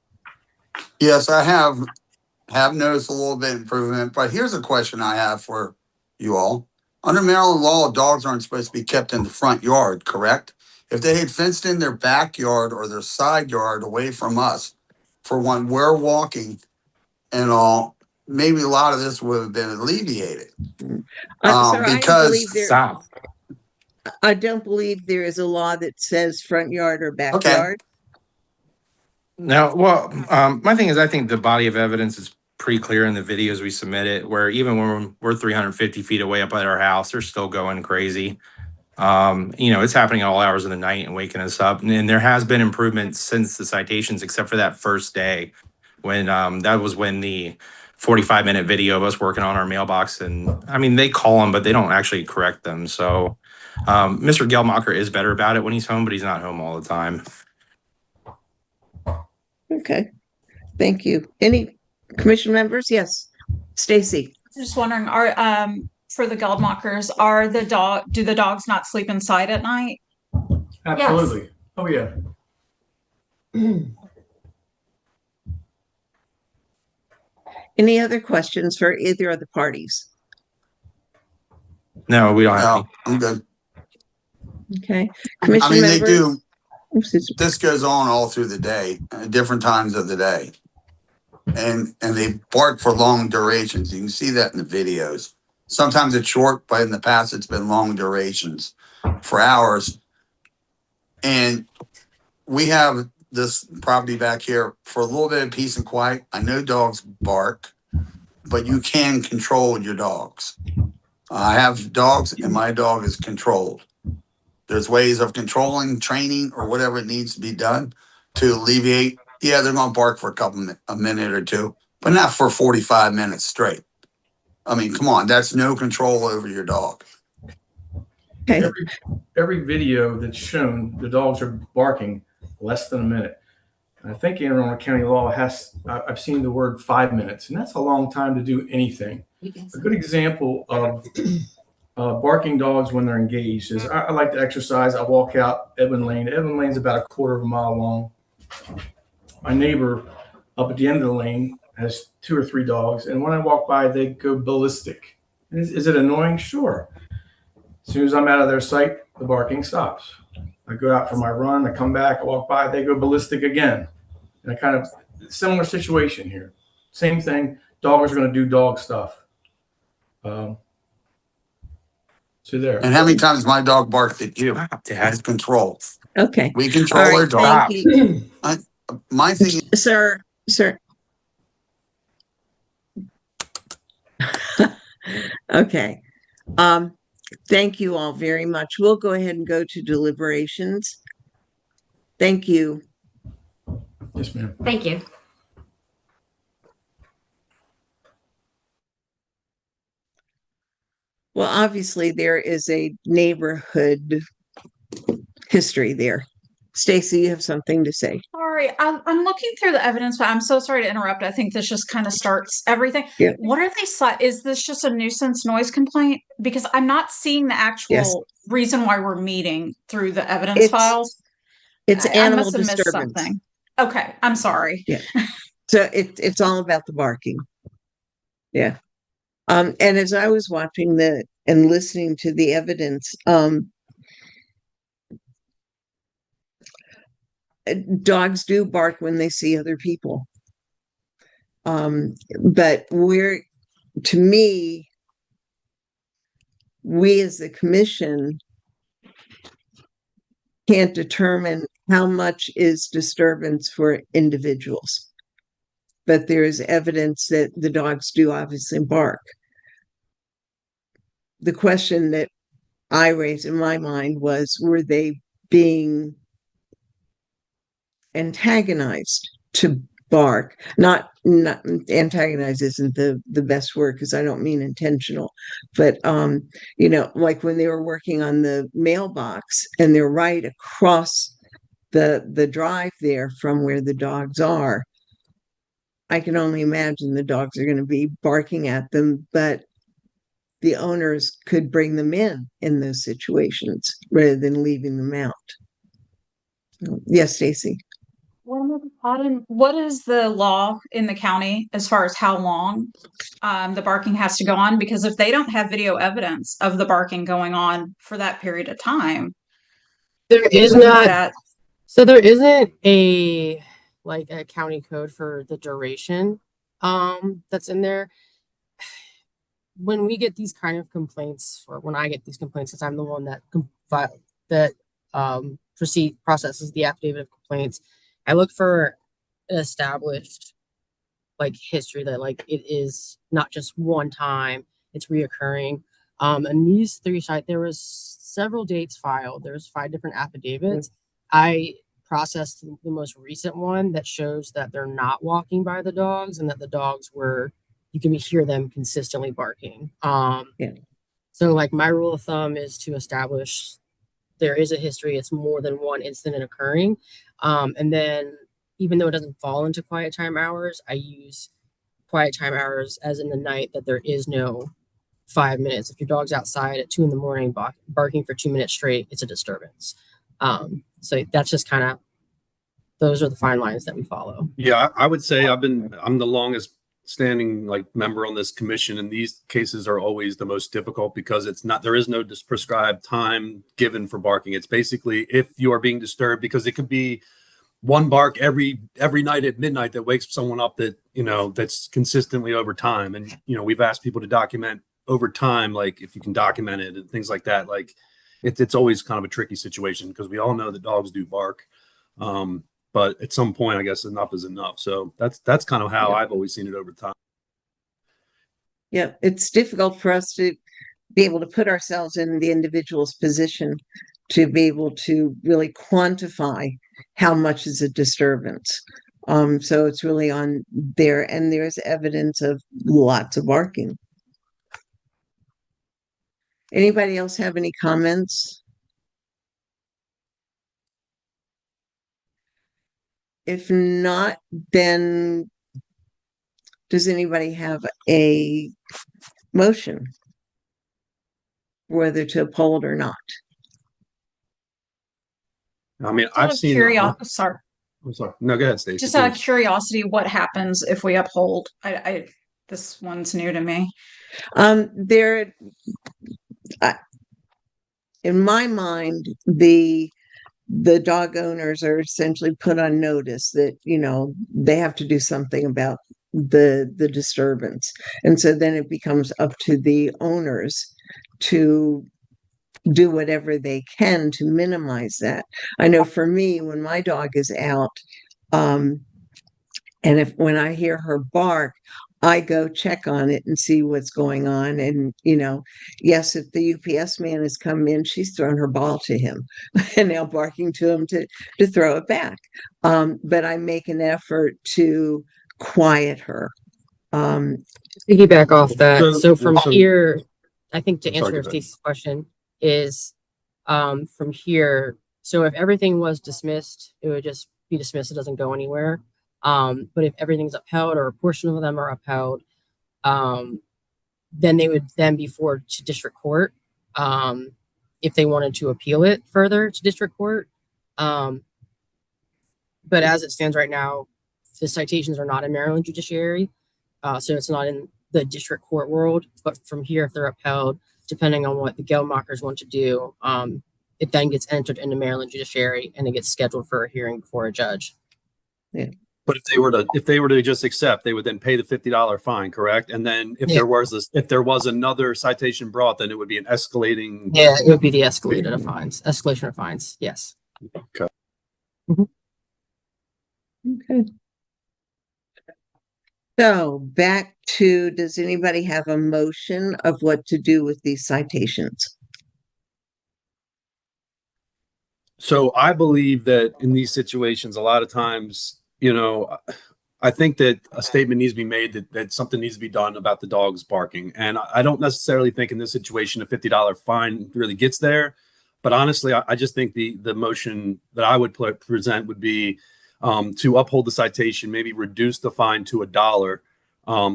Yes, I have noticed a little bit improvement, but here's a question I have for you all. Under Maryland law, dogs aren't supposed to be kept in the front yard, correct? If they had fenced in their backyard or their side yard away from us for when we're walking and all, maybe a lot of this would have been alleviated. I don't believe there is a law that says front yard or backyard. No, well, my thing is, I think the body of evidence is pretty clear in the videos we submitted, where even when we're 350 feet away up at our house, they're still going crazy. It's happening at all hours of the night and waking us up. And there has been improvement since the citations, except for that first day when that was when the 45-minute video of us working on our mailbox. And I mean, they call them, but they don't actually correct them. So Mr. Gelmacher is better about it when he's home, but he's not home all the time. Okay, thank you. Any commission members? Yes, Stacy. Just wondering, for the Geldmachers, do the dogs not sleep inside at night? Absolutely. Yes. Oh yeah. Any other questions for either of the parties? No, we don't have No, any. I'm good. Okay. I Commission mean, they members? do, Oops, it's- this goes on all through the day, at different times of the day. And they bark for long durations. You can see that in the videos. Sometimes it's short, but in the past it's been long durations for hours. And we have this property back here for a little bit of peace and quiet. I know dogs bark, but you can control your dogs. I have dogs and my dog is controlled. There's ways of controlling, training, or whatever it needs to be done to alleviate. Yeah, they're going to bark for a minute or two, but not for 45 minutes straight. I mean, come on, that's no control over your dog. Okay. Every video that's shown, the dogs are barking less than a minute. I think Anne Arundel County law I've seen the word 5 minutes, and that's a long time to do anything. A good example of barking dogs when they're engaged is I like to exercise. I walk out Edwin Lane. Edwin Lane's about a quarter of a mile long. My neighbor up at the end of the lane has 2 or 3 dogs, and when I walk by, they go ballistic. Is it annoying? Sure. As soon as I'm out of their sight, the barking stops. I go out for my run, I come back, I walk by, they go ballistic again. And I kind of, similar situation here. Same thing, dogs are going to do dog stuff. So there. And how many times my dog barked at you? That's control. Okay. We control All our right, dog. thank you. My thing is, Sir. Okay. Thank you all very much. We'll go ahead and go to deliberations. Thank you. Yes, ma'am. Thank you. Well, obviously there is a neighborhood history there. Stacy, you have something to say. Sorry, I'm looking through the evidence, but I'm so sorry to interrupt. I think this just kind of starts everything. Yeah. What are they? Is this just a nuisance noise complaint? Because I'm not seeing the actual reason why we're meeting through the evidence files. It's I animal must have missed disturbance. something. Okay, I'm sorry. Yeah. So it's all about the barking. Yeah. And as I was watching and listening to the evidence, dogs do bark when they see other people. But to me, we as the commission can't determine how much is disturbance for individuals. But there is evidence that the dogs do obviously bark. The question that I raised in my mind was, were they being antagonized to bark? Not antagonize isn't the best word, because I don't mean intentional, but like when they were working on the mailbox and they're right across the drive there from where the dogs are. I can only imagine the dogs are going to be barking at them, but the owners could bring them in those situations rather than leaving them out. Yes, Stacy. What is the law in the county as far as how long the barking has to go on? Because if they don't have video evidence of the barking going on for that period of time, there is not. So there isn't a county code for the duration that's in there. When we get these kind of complaints, or when I get these complaints, since I'm the one that processes the affidavit of complaints, I look for an established history that it is not just one time, it's reoccurring. And these 3 sites, there was several dates filed. There's 5 different affidavits. I processed the most recent one that shows that they're not walking by the dogs and that the dogs you can hear them consistently barking. So my rule of thumb is to establish there is a history. It's more than one incident occurring. And then even though it doesn't fall into quiet time hours, I use quiet time hours as in the night, that there is no 5 minutes. If your dog's outside at 2 a.m. barking for 2 minutes straight, it's a disturbance. So that's just those are the fine lines that we follow. Yeah, I would say I'm the longest standing like member on this commission, and these cases are always the most difficult because there is no prescribed time given for barking. It's basically if you are being disturbed, because it could be one bark every night at midnight that wakes someone up that, that's consistently over time. And, we've asked people to document over time, like if you can document it and things like that. Like it's always kind of a tricky situation because we all know that dogs do bark. But at some point, I guess enough is enough. So that's kind of how I've always seen it over time. Yeah, it's difficult for us to be able to put ourselves in the individual's position to be able to really quantify how much is a disturbance. So it's really on there, and there's evidence of lots of barking. Anybody else have any comments? If not, then does anybody have a motion whether to uphold or not? I mean, I've seen. Sorry. I'm sorry. No, go ahead, Stacey. Just out of curiosity, what happens if we uphold? This one's new to me. In my mind, the dog owners are essentially put on notice that, they have to do something about the disturbance. And so then it becomes up to the owners to do whatever they can to minimize that. I know for me, when my dog is out, and when I hear her bark, I go check on it and see what's going on. And, yes, if the UPS man has come in, she's thrown her ball to him and now barking to him to throw it back. But I make an effort to quiet her. Piggyback off that. So from here, I think to answer Stacey's question is, from here, so if everything was dismissed, it would just be dismissed. It doesn't go anywhere. But if everything's upheld or a portion of them are upheld, then they would then be forwarded to district court, if they wanted to appeal it further to district court. But as it stands right now, the citations are not in Maryland judiciary. So it's not in the district court world, but from here, if they're upheld, depending on what the Gelmachers want to do, it then gets entered into Maryland judiciary and it gets scheduled for a hearing before a judge. Yeah. But if they were to just accept, they would then pay the $50 fine, correct? And then if there was another citation brought, then it would be an escalating. Yeah, it would be the escalation of fines. Yes. Okay. Okay. So back to, does anybody have a motion of what to do with these citations? So I believe that in these situations, a lot of times, I think that a statement needs to be made that something needs to be done about the dogs barking. And I don't necessarily think in this situation a $50 fine really gets there. But honestly, I just think the motion that I would present would be to uphold the citation, maybe reduce the fine to $1.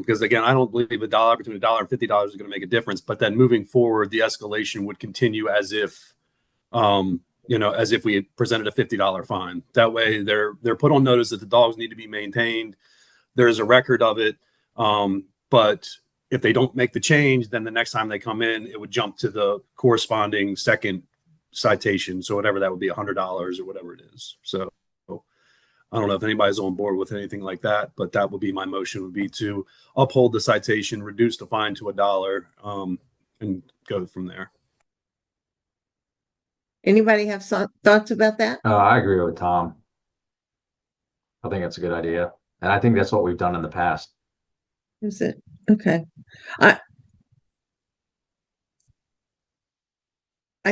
Because again, I don't believe between $1 and $50 is going to make a difference. But then moving forward, the escalation would continue as if as if we had presented a $50 fine. That way they're put on notice that the dogs need to be maintained. There's a record of it. But if they don't make the change, then the next time they come in, it would jump to the corresponding second citation. So whatever that would be, $100 or whatever it is. So I don't know if anybody's on board with anything like that, but that would be my motion, would be to uphold the citation, reduce the fine to $1, and go from there. Anybody have some thoughts about that? I agree with Tom. I think that's a good idea. And I think that's what we've done in the past. Is it? Okay. I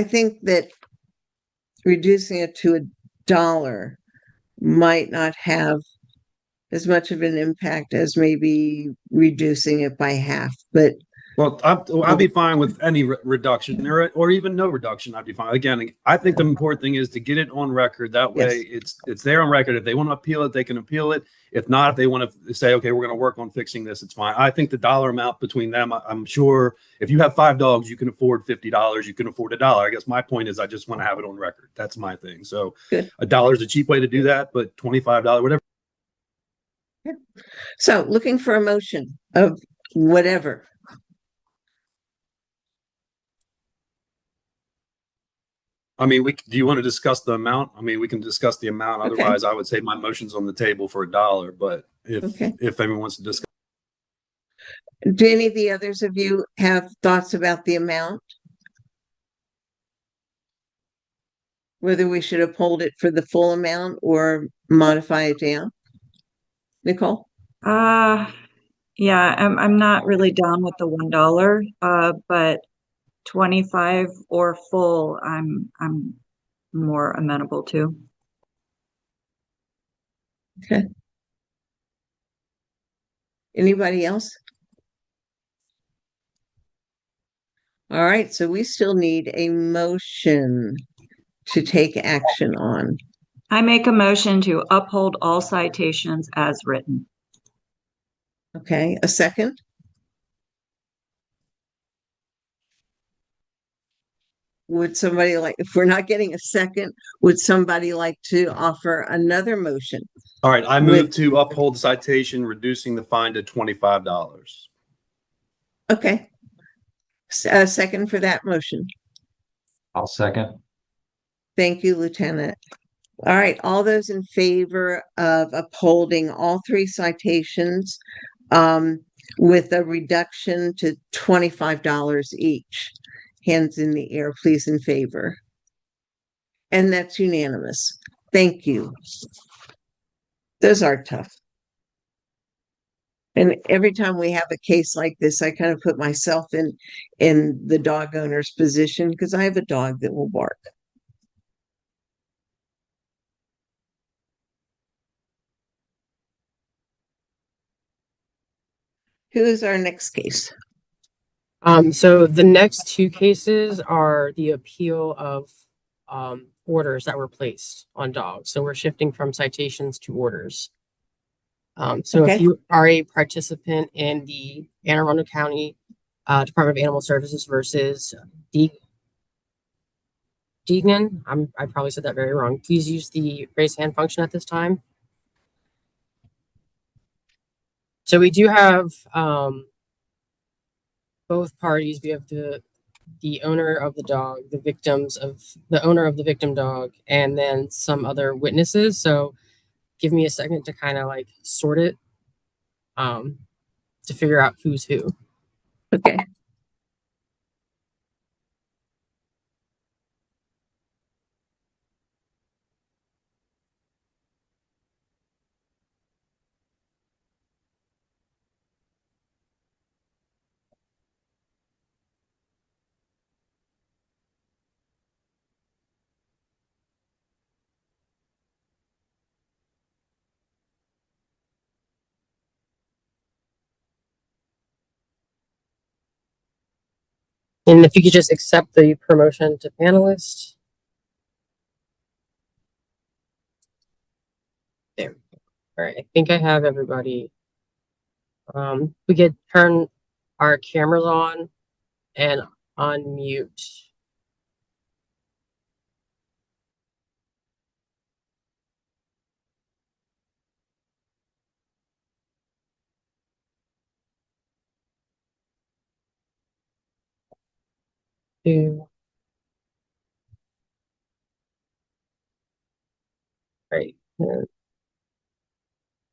think that reducing it to $1 might not have as much of an impact as maybe reducing it by half, but well, I'd be fine with any reduction or even no reduction. I'd be fine. Again, I think the important thing is to get it on record. That way it's there on record. If they want to appeal it, they can appeal it. If not, if they want to say, okay, we're going to work on fixing this, it's fine. I think the dollar amount between them, I'm sure if you have 5 dogs, you can afford $50. You can afford $1. I guess my point is I just want to have it on record. That's my thing. So $1 is a cheap way to do that, but $25, whatever So looking for a motion of whatever. I mean, do you want to discuss the amount? I mean, we can discuss the amount. Okay. Otherwise, I would say my motion's on the table for $1, but Okay. if anyone wants to discuss. Do any of the others of you have thoughts about the amount? Whether we should uphold it for the full amount or modify it down? Nicole? Yeah, I'm not really down with the $1, but 25 or full, I'm more amenable to. Okay. Anybody else? All right, so we still need a motion to take action on. I make a motion to uphold all citations as written. Okay, a second? Would somebody like, if we're not getting a second, would somebody like to offer another motion? All right, I move to uphold the citation, reducing the fine to $25. Okay. A second for that motion. I'll second. Thank you, Lieutenant. All right, all those in favor of upholding all three citations with a reduction to $25 each. Hands in the air, please, in favor. And that's unanimous. Thank you. Those are tough. And every time we have a case like this, I kind of put myself in the dog owner's position because I have a dog that will bark. Who is our next case? So the next two cases are the appeal of orders that were placed on dogs. So we're shifting from citations to orders. So Okay. if you are a participant in the Anne Arundel County Department of Animal Services versus Deignan, I probably said that very wrong. Please use the raise hand function at this time. So we do have both parties. We have the owner of the dog, the owner of the victim dog, and then some other witnesses. So give me a second to kind of like sort it to figure out who's who. Okay. And if you could just accept the promotion to panelist. There. All right, I think I have everybody. We could turn our cameras on and unmute. Two. Great.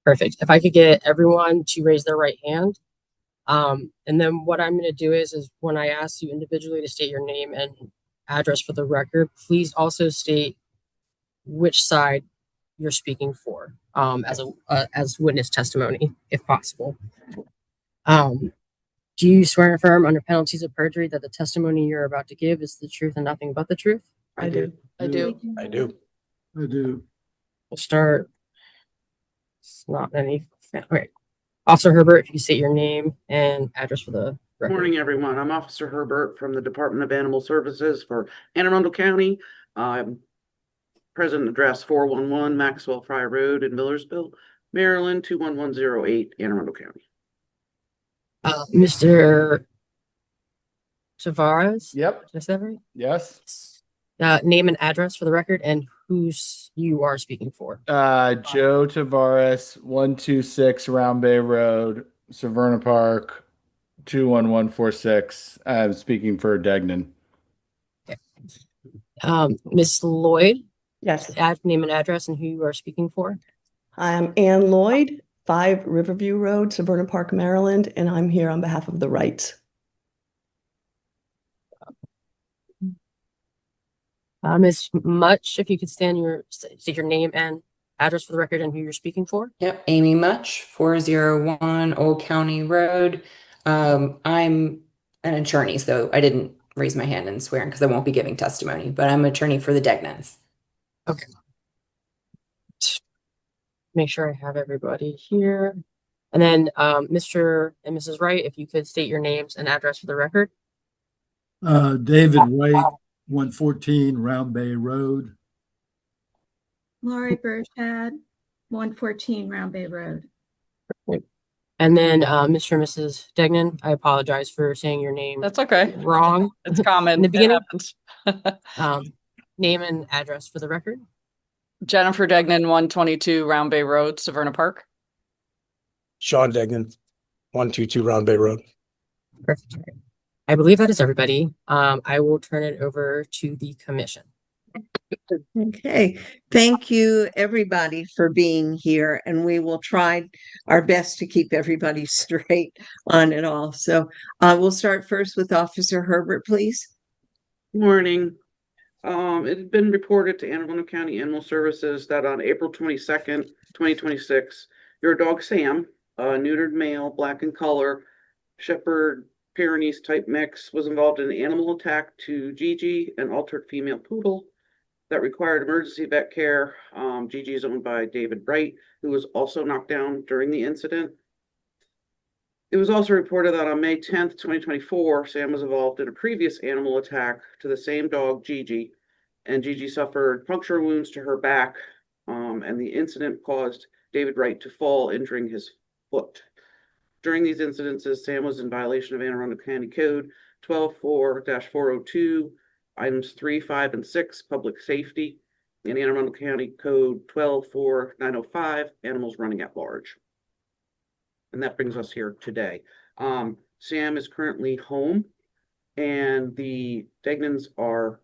Perfect. If I could get everyone to raise their right hand. And then what I'm going to do is when I ask you individually to state your name and address for the record, please also state which side you're speaking for, as witness testimony, if possible. Do you swear and affirm under penalties of perjury that the testimony you're about to give is the truth and nothing but the truth? I do. I do. I do. I do. We'll start. It's not any. Okay. Officer Herbert, if you state your name and address for the record. Morning, everyone. I'm Officer Herbert from the Department of Animal Services for Anne Arundel County. Present address 411 Maxwell Fry Road in Millersville, Maryland, 21108, Anne Arundel County. Mr. Tavares? Yep. Is that right? Yes. Name and address for the record and who's you are speaking for. Joe Tavares, 126 Round Bay Road, Severna Park, 21146. I'm speaking for Degnan. Miss Lloyd, Yes, name and address and who you are speaking for. I'm Ann Lloyd, 5 Riverview Road, Severna Park, Maryland, and I'm here on behalf of the Wrights. Miss Much, if you could state your name and address for the record and who you're speaking for. Yep, Amy Much, 401 Old County Road. I'm an attorney, so I didn't raise my hand and swear because I won't be giving testimony, but I'm an attorney for the Degnans. Okay. Make sure I have everybody here. And then Mr. and Mrs. Wright, if you could state your names and address for the record. David Wright, 114 Round Bay Road. Laurie Burchad, 114 Round Bay Road. And then Mr. and Mrs. Degnan, I apologize for saying your name. That's okay. Wrong. It's common. In the beginning. Happens. Name and address for the record. Jennifer Degnan, 122 Round Bay Road, Severna Park. Sean Degnan, 122 Round Bay Road. Perfect. I believe that is everybody. I will turn it over to the commission. Okay, thank you everybody for being here, and we will try our best to keep everybody straight on it all. So we'll start first with Officer Herbert, please. Morning. It had been reported to Anne Arundel County Animal Services that on April 22nd, 2026, your dog Sam, a neutered male, black in color, Shepherd Pyrenees type mix, was involved in an animal attack to Gigi, an altered female poodle that required emergency vet care. Gigi is owned by David Wright, who was also knocked down during the incident. It was also reported that on May 10th, 2024, Sam was involved in a previous animal attack to the same dog, Gigi, and Gigi suffered puncture wounds to her back, and the incident caused David Wright to fall, injuring his foot. During these incidences, Sam was in violation of Anne Arundel County Code 124-402, items 3, 5, and 6, public safety, and Anne Arundel County Code 124-905, animals running at large. And that brings us here today. Sam is currently home, and the Degnans are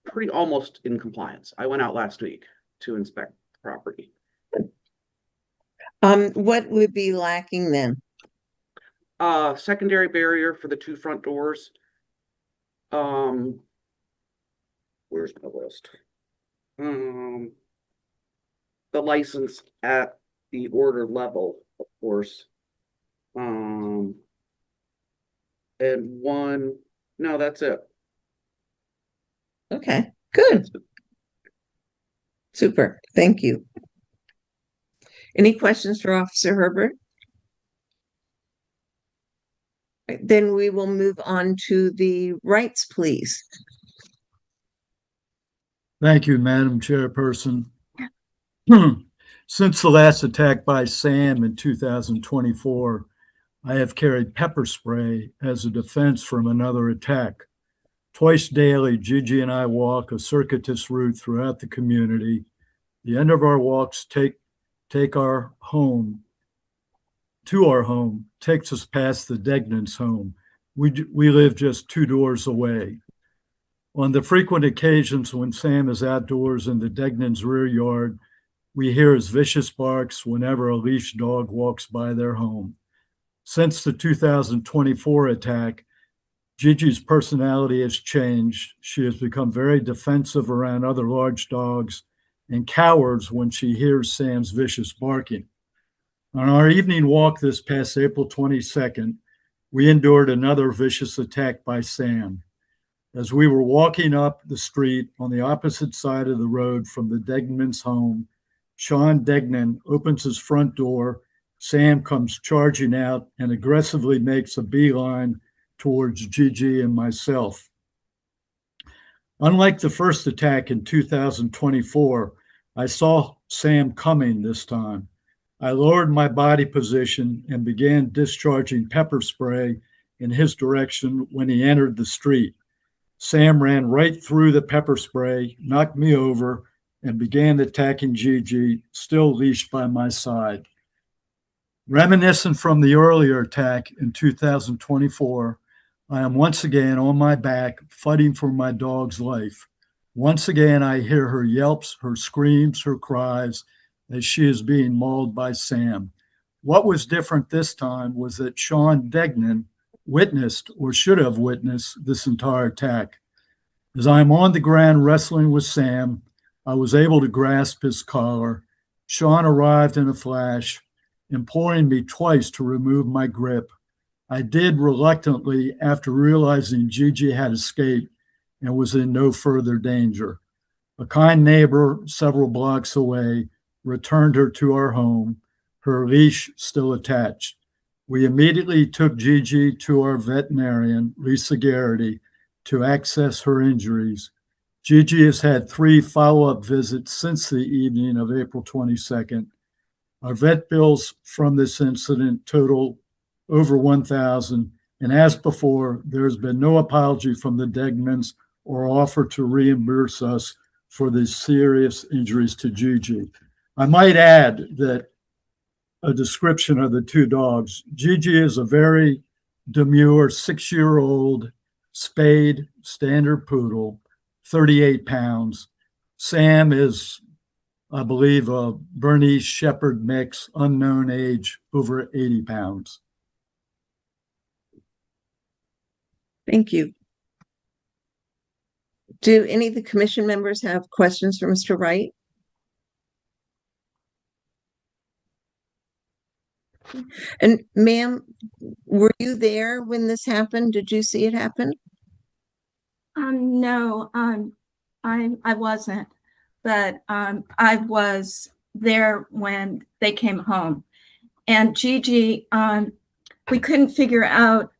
pretty almost in compliance. I went out last week to inspect the property. What would be lacking then? Secondary barrier for the 2 front doors. Where's my list? The license at the order level, of course. And no, that's it. Okay, good. Super, thank you. Any questions for Officer Herbert? Then we will move on to the Wrights, please. Thank you, Madam Chairperson. Since the last attack by Sam in 2024, I have carried pepper spray as a defense from another attack. Twice daily, Gigi and I walk a circuitous route throughout the community. The end of our walks take our home to our home, takes us past the Degnans' home. We live just 2 doors away. On the frequent occasions when Sam is outdoors in the Degnans' rear yard, we hear his vicious barks whenever a leash dog walks by their home. Since the 2024 attack, Gigi's personality has changed. She has become very defensive around other large dogs and cowers when she hears Sam's vicious barking. On our evening walk this past April 22nd, we endured another vicious attack by Sam. As we were walking up the street on the opposite side of the road from the Degnans' home, Sean Degnan opens his front door. Sam comes charging out and aggressively makes a beeline towards Gigi and myself. Unlike the first attack in 2024, I saw Sam coming this time. I lowered my body position and began discharging pepper spray in his direction when he entered the street. Sam ran right through the pepper spray, knocked me over, and began attacking Gigi, still leashed by my side. Reminiscent from the earlier attack in 2024, I am once again on my back fighting for my dog's life. Once again, I hear her yelps, her screams, her cries as she is being mauled by Sam. What was different this time was that Sean Degnan witnessed, or should have witnessed, this entire attack. As I am on the ground wrestling with Sam, I was able to grasp his collar. Sean arrived in a flash, imploring me twice to remove my grip. I did reluctantly after realizing Gigi had escaped and was in no further danger. A kind neighbor several blocks away returned her to our home, her leash still attached. We immediately took Gigi to our veterinarian, Lisa Garrity, to access her injuries. Gigi has had 3 follow-up visits since the evening of April 22nd. Our vet bills from this incident total over $1,000, and as before, there has been no apology from the Degmans or offer to reimburse us for the serious injuries to Gigi. I might add that a description of the 2 dogs. Gigi is a very demure 6-year-old spayed standard poodle, 38 pounds. Sam is, I believe, a Bernese Shepherd mix, unknown age, over 80 pounds. Thank you. Do any of the commission members have questions for Mr. Wright? And ma'am, were you there when this happened? Did you see it happen? No, I wasn't, but I was there when they came home. And Gigi, we couldn't figure out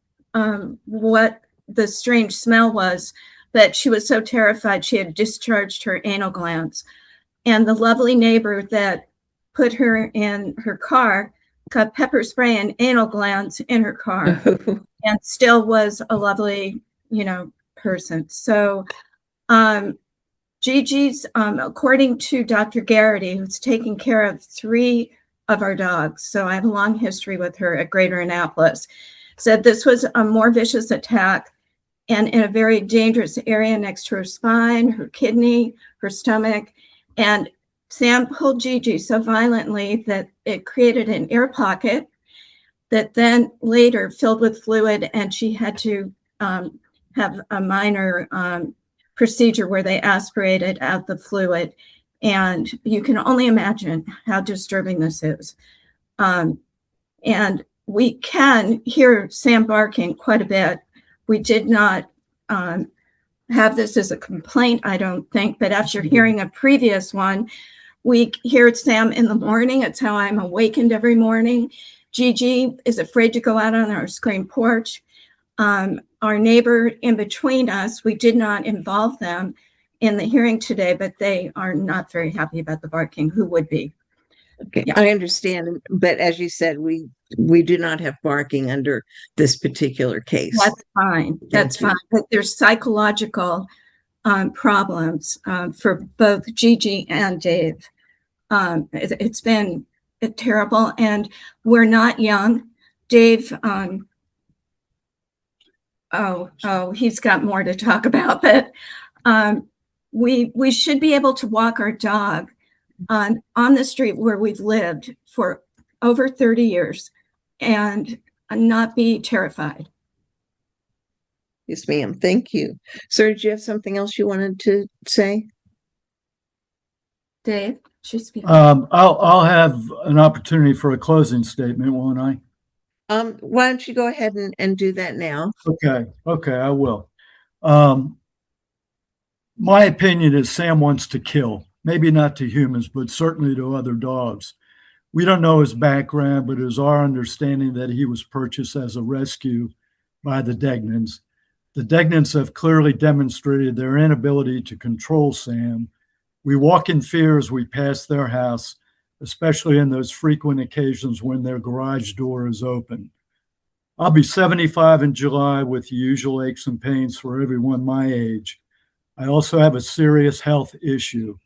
what the strange smell was, but she was so terrified she had discharged her anal glands. And the lovely neighbor that put her in her car got pepper spray and anal glands in her car and still was a lovely, person. So Gigi's, according to Dr. Garrity, who's taking care of 3 of our dogs, so I have a long history with her at Greater Annapolis, said this was a more vicious attack and in a very dangerous area next to her spine, her kidney, her stomach. And Sam pulled Gigi so violently that it created an air pocket that then later filled with fluid, and she had to have a minor procedure where they aspirated out the fluid. And you can only imagine how disturbing this is. And we can hear Sam barking quite a bit. We did not have this as a complaint, I don't think, but after hearing a previous one, we hear Sam in the morning. It's how I'm awakened every morning. Gigi is afraid to go out on our screen porch. Our neighbor in between us, we did not involve them in the hearing today, but they are not very happy about the barking. Who would be? Okay, yeah. I understand, but as you said, we do not have barking under this particular case. That's fine. That's fine. But there's psychological problems for both Gigi and Dave. It's been terrible, and we're not young. Dave, he's got more to talk about, but we should be able to walk our dog on the street where we've lived for over 30 years and not be terrified. Yes, ma'am. Thank you. Sir, did you have something else you wanted to say? Dave, I'll have an opportunity for a closing statement, won't I? Why don't you go ahead and do that now? Okay, I will. My opinion is Sam wants to kill, maybe not to humans, but certainly to other dogs. We don't know his background, but it is our understanding that he was purchased as a rescue by the Degnans. The Degnans have clearly demonstrated their inability to control Sam. We walk in fear as we pass their house, especially in those frequent occasions when their garage door is open. I'll be 75 in July with the usual aches and pains for everyone my age. I also have a serious health issue.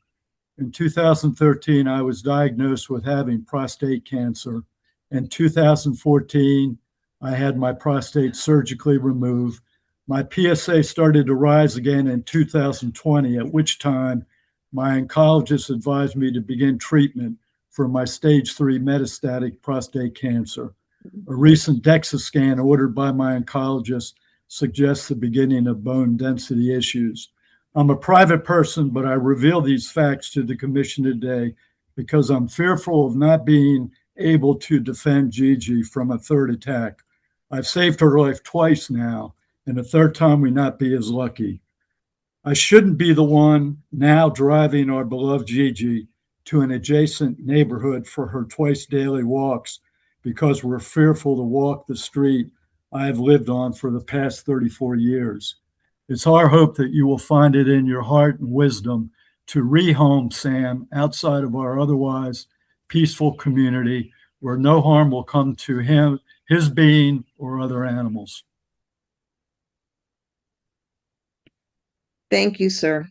In 2013, I was diagnosed with having prostate cancer. In 2014, I had my prostate surgically removed. My PSA started to rise again in 2020, at which time my oncologist advised me to begin treatment for my stage 3 metastatic prostate cancer. A recent DEXA scan ordered by my oncologist suggests the beginning of bone density issues. I'm a private person, but I reveal these facts to the commission today because I'm fearful of not being able to defend Gigi from a third attack. I've saved her life twice now, and a third time we not be as lucky. I shouldn't be the one now driving our beloved Gigi to an adjacent neighborhood for her twice daily walks because we're fearful to walk the street I have lived on for the past 34 years. It's our hope that you will find it in your heart and wisdom to rehome Sam outside of our otherwise peaceful community where no harm will come to him, his being, or other animals. Thank you, sir.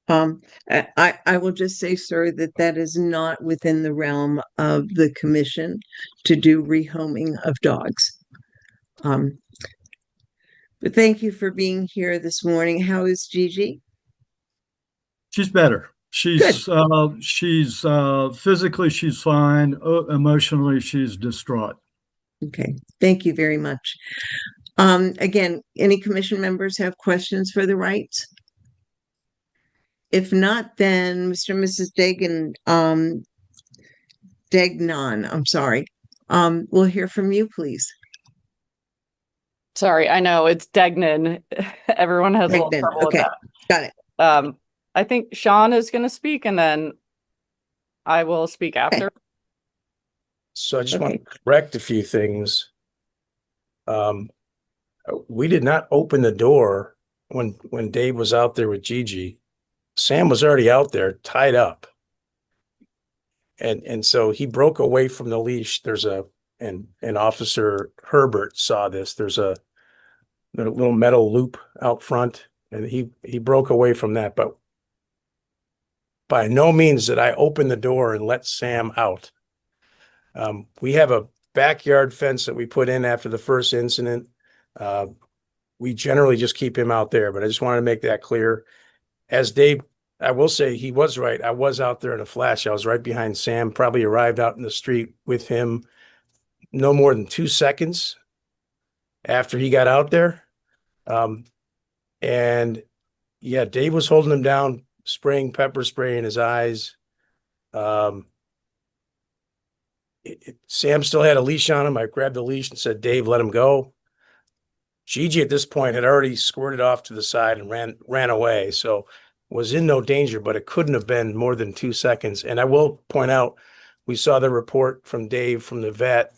I will just say, sir, that is not within the realm of the commission to do rehoming of dogs. But thank you for being here this morning. How is Gigi? She's better. She's physically she's fine. Emotionally, she's distraught. Okay, thank you very much. Again, any commission members have questions for the rights? If not, then Mr. and Mrs. Degnan, I'm sorry. We'll hear from you, please. Sorry, I know it's Degnan. Everyone has a little Degnan, trouble okay, with got it. that. I think Sean is going to speak, and then I will speak after. So I just want to correct a few things. We did not open the door when Dave was out there with Gigi. Sam was already out there tied up. And so he broke away from the leash. And Officer Herbert saw this. There's a little metal loop out front, and he broke away from that. But by no means did I open the door and let Sam out. We have a backyard fence that we put in after the first incident. We generally just keep him out there, but I just wanted to make that clear. As Dave, I will say he was right. I was out there in a flash. I was right behind Sam, probably arrived out in the street with him no more than 2 seconds after he got out there. And yeah, Dave was holding him down, spraying pepper spray in his eyes. Sam still had a leash on him. I grabbed the leash and said, Dave, let him go. Gigi at this point had already squirted off to the side and ran away. So was in no danger, but it couldn't have been more than 2 seconds. And I will point out, we saw the report from Dave from the vet.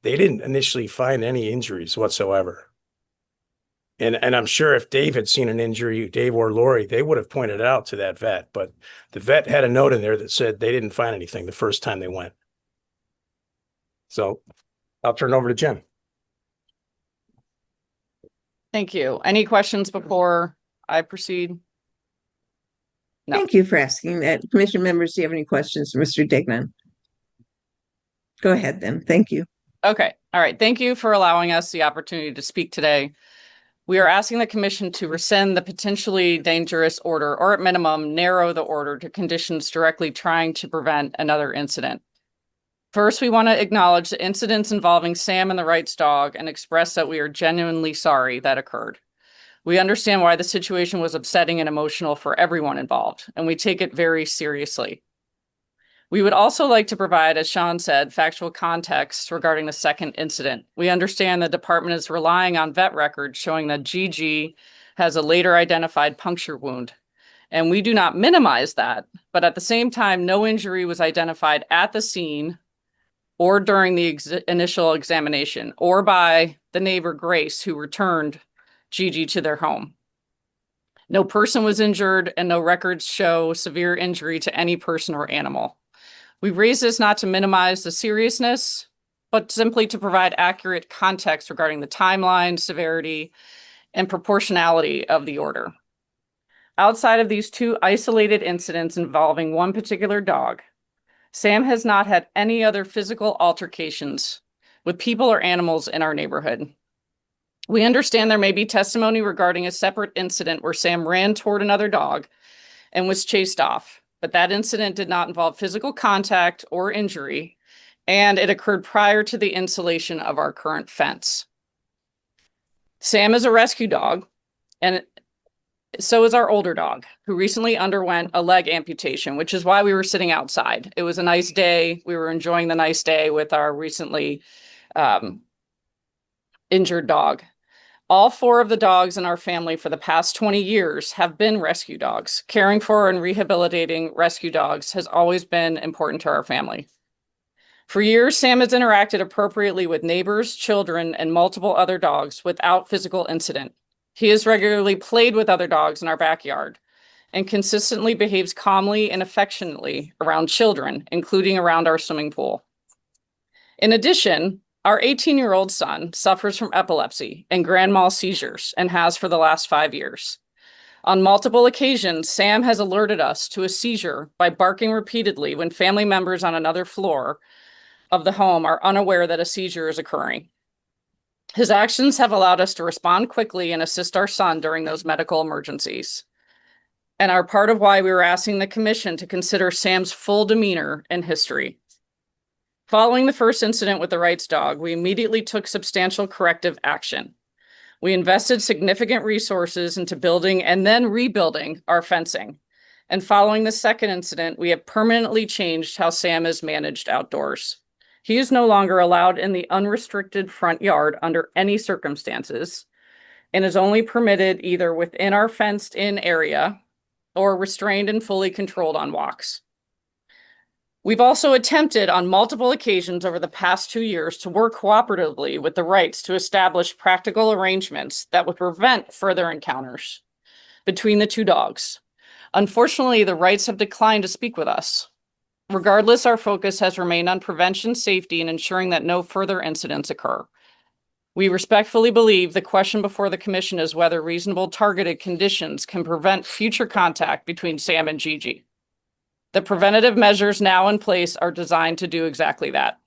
They didn't initially find any injuries whatsoever. And I'm sure if Dave had seen an injury, Dave or Lori, they would have pointed it out to that vet. But the vet had a note in there that said they didn't find anything the first time they went. So I'll turn it over to Jen. Thank you. Any questions before I proceed? No. Thank you for asking that. Commission members, do you have any questions for Mr. Degnan? Go ahead then. Thank you. Okay. All right. Thank you for allowing us the opportunity to speak today. We are asking the commission to rescind the potentially dangerous order, or at minimum, narrow the order to conditions directly trying to prevent another incident. First, we want to acknowledge the incidents involving Sam and the Wright's dog and express that we are genuinely sorry that occurred. We understand why the situation was upsetting and emotional for everyone involved, and we take it very seriously. We would also like to provide, as Sean said, factual context regarding the second incident. We understand the department is relying on vet records showing that Gigi has a later identified puncture wound. And we do not minimize that, but at the same time, no injury was identified at the scene or during the initial examination or by the neighbor Grace, who returned Gigi to their home. No person was injured and no records show severe injury to any person or animal. We raise this not to minimize the seriousness, but simply to provide accurate context regarding the timeline, severity, and proportionality of the order. outside of these two isolated incidents involving one particular dog, Sam has not had any other physical altercations with people or animals in our neighborhood. We understand there may be testimony regarding a separate incident where Sam ran toward another dog and was chased off, but that incident did not involve physical contact or injury, and it occurred prior to the installation of our current fence. Sam is a rescue dog, and so is our older dog, who recently underwent a leg amputation, which is why we were sitting outside. It was a nice day. We were enjoying the nice day with our recently injured dog. All four of the dogs in our family for the past 20 years have been rescue dogs. Caring for and rehabilitating rescue dogs has always been important to our family. For years, Sam has interacted appropriately with neighbors, children, and multiple other dogs without physical incident. He has regularly played with other dogs in our backyard and consistently behaves calmly and affectionately around children, including around our swimming pool. In addition, our 18-year-old son suffers from epilepsy and grand mal seizures and has for the last 5 years. On multiple occasions, Sam has alerted us to a seizure by barking repeatedly when family members on another floor of the home are unaware that a seizure is occurring. His actions have allowed us to respond quickly and assist our son during those medical emergencies, and are part of why we were asking the commission to consider Sam's full demeanor and history. Following the first incident with the Wrights dog, we immediately took substantial corrective action. We invested significant resources into building and then rebuilding our fencing. And following the second incident, we have permanently changed how Sam is managed outdoors. He is no longer allowed in the unrestricted front yard under any circumstances and is only permitted either within our fenced-in area or restrained and fully controlled on walks. We've also attempted on multiple occasions over the past 2 years to work cooperatively with the Wrights to establish practical arrangements that would prevent further encounters between the two dogs. Unfortunately, the Wrights have declined to speak with us. Regardless, our focus has remained on prevention, safety, and ensuring that no further incidents occur. We respectfully believe the question before the commission is whether reasonable targeted conditions can prevent future contact between Sam and Gigi. The preventative measures now in place are designed to do exactly that.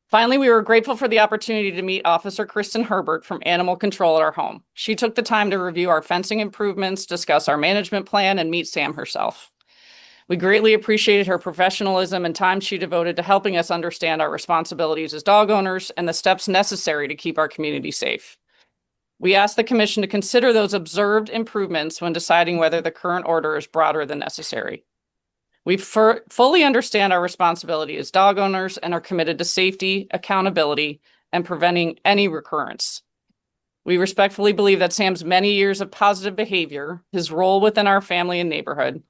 Finally, we were grateful for the opportunity to meet Officer Kristen Herbert from Animal Control at our home. She took the time to review our fencing improvements, discuss our management plan, and meet Sam herself. We greatly appreciated her professionalism and time she devoted to helping us understand our responsibilities as dog owners and the steps necessary to keep our community safe. We ask the commission to consider those observed improvements when deciding whether the current order is broader than necessary. We fully understand our responsibility as dog owners and are committed to safety, accountability, and preventing any recurrence. We respectfully believe that Sam's many years of positive behavior, his role within our family and neighborhood,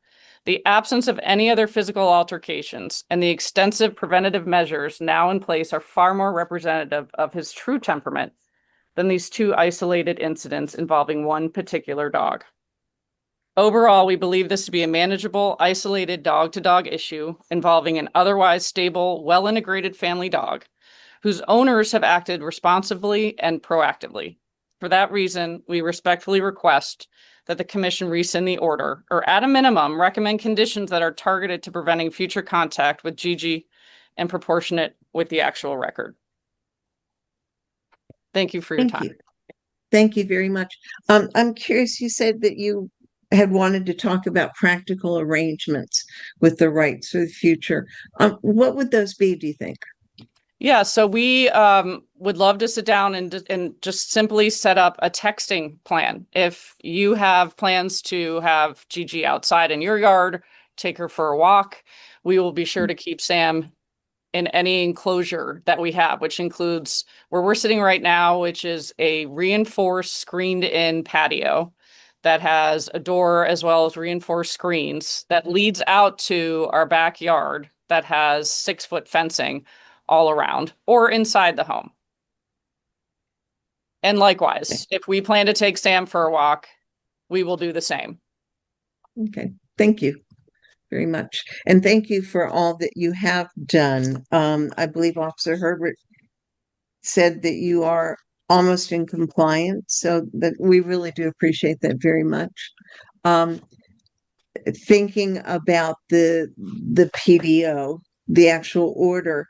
the absence of any other physical altercations, and the extensive preventative measures now in place are far more representative of his true temperament than these two isolated incidents involving one particular dog. Overall, we believe this to be a manageable, isolated dog-to-dog issue involving an otherwise stable, well-integrated family dog whose owners have acted responsibly and proactively. For that reason, we respectfully request that the commission rescind the order, or at a minimum, recommend conditions that are targeted to preventing future contact with Gigi and proportionate with the actual record. Thank you for your time. Thank you very much. I'm curious, you said that you had wanted to talk about practical arrangements with the Wrights for the future. What would those be, do you think? Yeah, so we would love to sit down and just simply set up a texting plan. If you have plans to have Gigi outside in your yard, take her for a walk, we will be sure to keep Sam in any enclosure that we have, which includes where we're sitting right now, which is a reinforced screened-in patio that has a door as well as reinforced screens that leads out to our backyard that has 6-foot fencing all around or inside the home. And likewise, if we plan to take Sam for a walk, we will do the same. Okay, thank you very much. And thank you for all that you have done. I believe Officer Herbert said that you are almost in compliance. So that we really do appreciate that very much. Um, Thinking about the PDO, the actual order,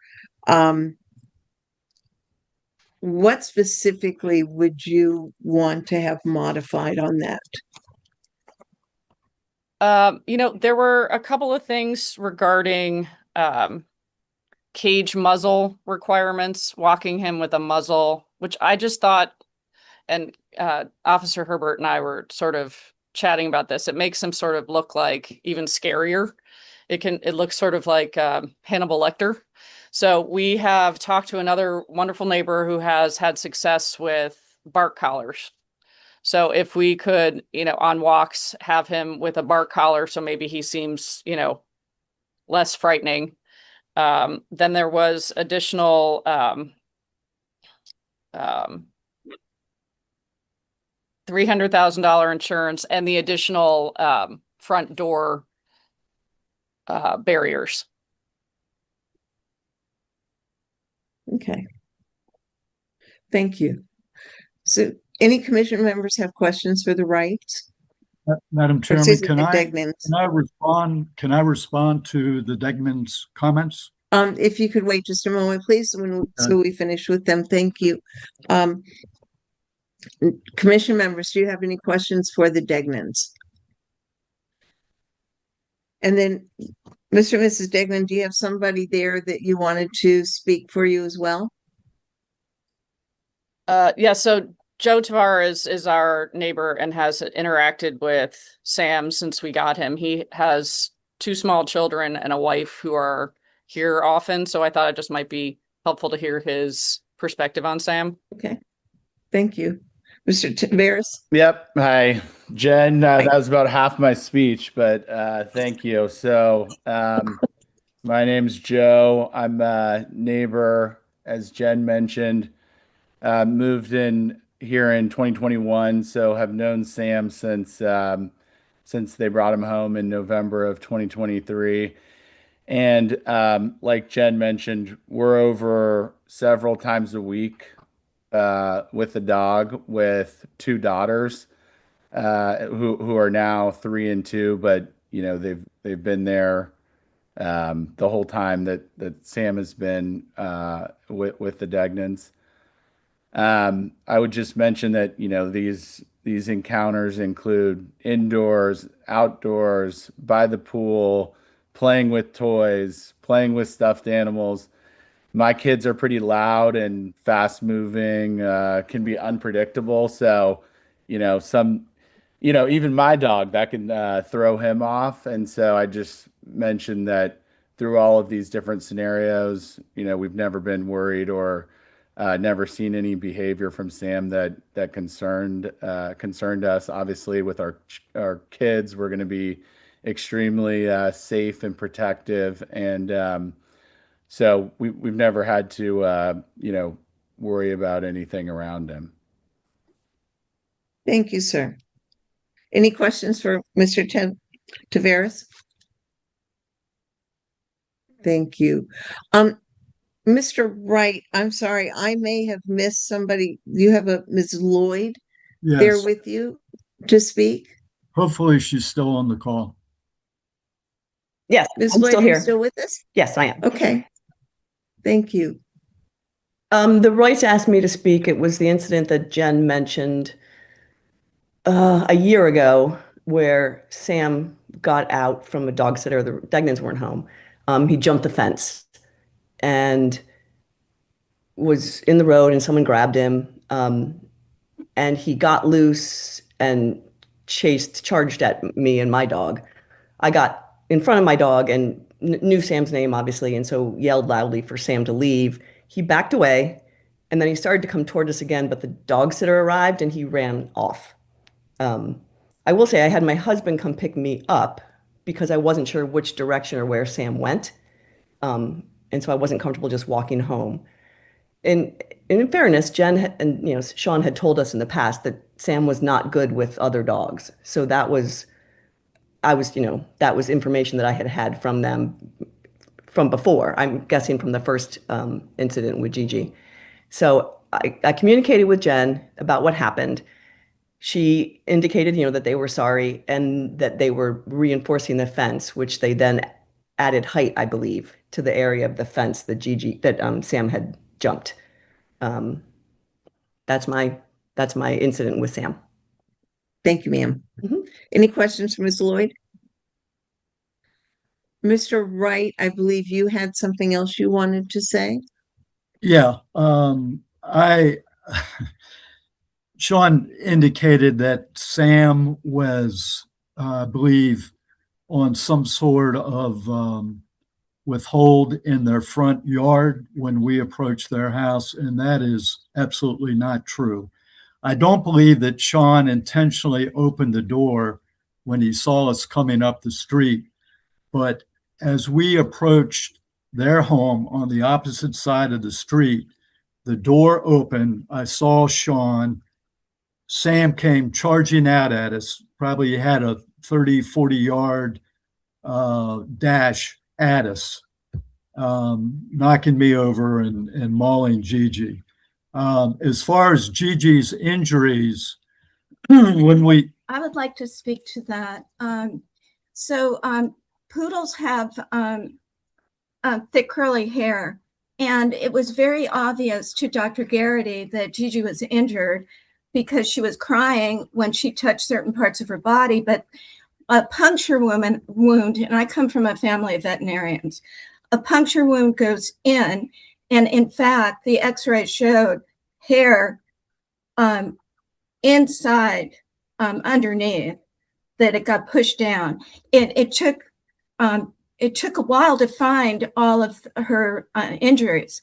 what specifically would you want to have modified on that? There were a couple of things regarding cage muzzle requirements, walking him with a muzzle, which I just thought, and Officer Herbert and I were sort of chatting about this. It makes him sort of look like even scarier. It looks sort of like Hannibal Lecter. So we have talked to another wonderful neighbor who has had success with bark collars. So if we could, on walks, have him with a bark collar, so maybe he seems, less frightening. Then there was additional $300,000 insurance and the additional front door barriers. Okay. Thank you. So any commission members have questions for the rights? Madam Chairman, Excuse me, can the I Degmans. can I respond to the Degman's comments? If you could wait just a moment, please, so we finish with them. Thank you. Commission members, do you have any questions for the Degmans? And then, Mr. and Mrs. Degman, do you have somebody there that you wanted to speak for you as well? Yeah, so Joe Tavares is our neighbor and has interacted with Sam since we got him. He has 2 small children and a wife who are here often, so I thought it just might be helpful to hear his perspective on Sam. Okay, thank you. Mr. Tavares? Yep. Hi, Jen. That was about half my speech, but thank you. So my name's Joe. I'm a neighbor, as Jen mentioned. Moved in here in 2021, so have known Sam since they brought him home in November of 2023. And like Jen mentioned, we're over several times a week with the dog with 2 daughters who are now 3 and 2, but they've been there the whole time that Sam has been with the Degnans. I would just mention that these encounters include indoors, outdoors, by the pool, playing with toys, playing with stuffed animals. My kids are pretty loud and fast moving, can be unpredictable. So, even my dog, that can throw him off. And so I just mentioned that through all of these different scenarios, we've never been worried or never seen any behavior from Sam that concerned us. Obviously, with our kids, we're going to be extremely safe and protective, and so we've never had to worry about anything around him. Thank you, sir. Any questions for Mr. Tavares? Thank you. Mr. Wright, I'm sorry, I may have missed somebody. You have a Ms. Lloyd there Yes. with you to speak? Hopefully she's still on the call. Yes, Ms. I'm Lloyd, still are you here. still with us? Yes, I am. Okay. Thank you. The Royce asked me to speak. It was the incident that Jen mentioned a year ago where Sam got out from a dog sitter. The Degnans weren't home. He jumped the fence and was in the road, and someone grabbed him. And he got loose and charged at me and my dog. I got in front of my dog and knew Sam's name, obviously, and so yelled loudly for Sam to leave. He backed away, and then he started to come toward us again, but the dog sitter arrived and he ran off. I will say I had my husband come pick me up because I wasn't sure which direction or where Sam went. And so I wasn't comfortable just walking home. And in fairness, Jen and Sean had told us in the past that Sam was not good with other dogs. So that was information that I had from them from before. I'm guessing from the first incident with Gigi. So I communicated with Jen about what happened. She indicated, that they were sorry and that they were reinforcing the fence, which they then added height, I believe, to the area of the fence that Sam had jumped. That's my incident with Sam. Thank you, ma'am. Any questions for Ms. Lloyd? Mr. Wright, I believe you had something else you wanted to say. Yeah, Sean indicated that Sam was, I believe, on some sort of withhold in their front yard when we approached their house, and that is absolutely not true. I don't believe that Sean intentionally opened the door when he saw us coming up the street, but as we approached their home on the opposite side of the street, the door opened. I saw Sean. Sam came charging out at us. Probably had a 30, 40-yard dash at us, knocking me over and mauling Gigi. As far as Gigi's injuries, I would like to speak to that. Poodles have thick curly hair, and it was very obvious to Dr. Garrity that Gigi was injured because she was crying when she touched certain parts of her body, but a puncture wound, and I come from a family of veterinarians, a puncture wound goes in, and in fact, the x-ray showed hair inside, underneath, that it got pushed down. It took a while to find all of her injuries.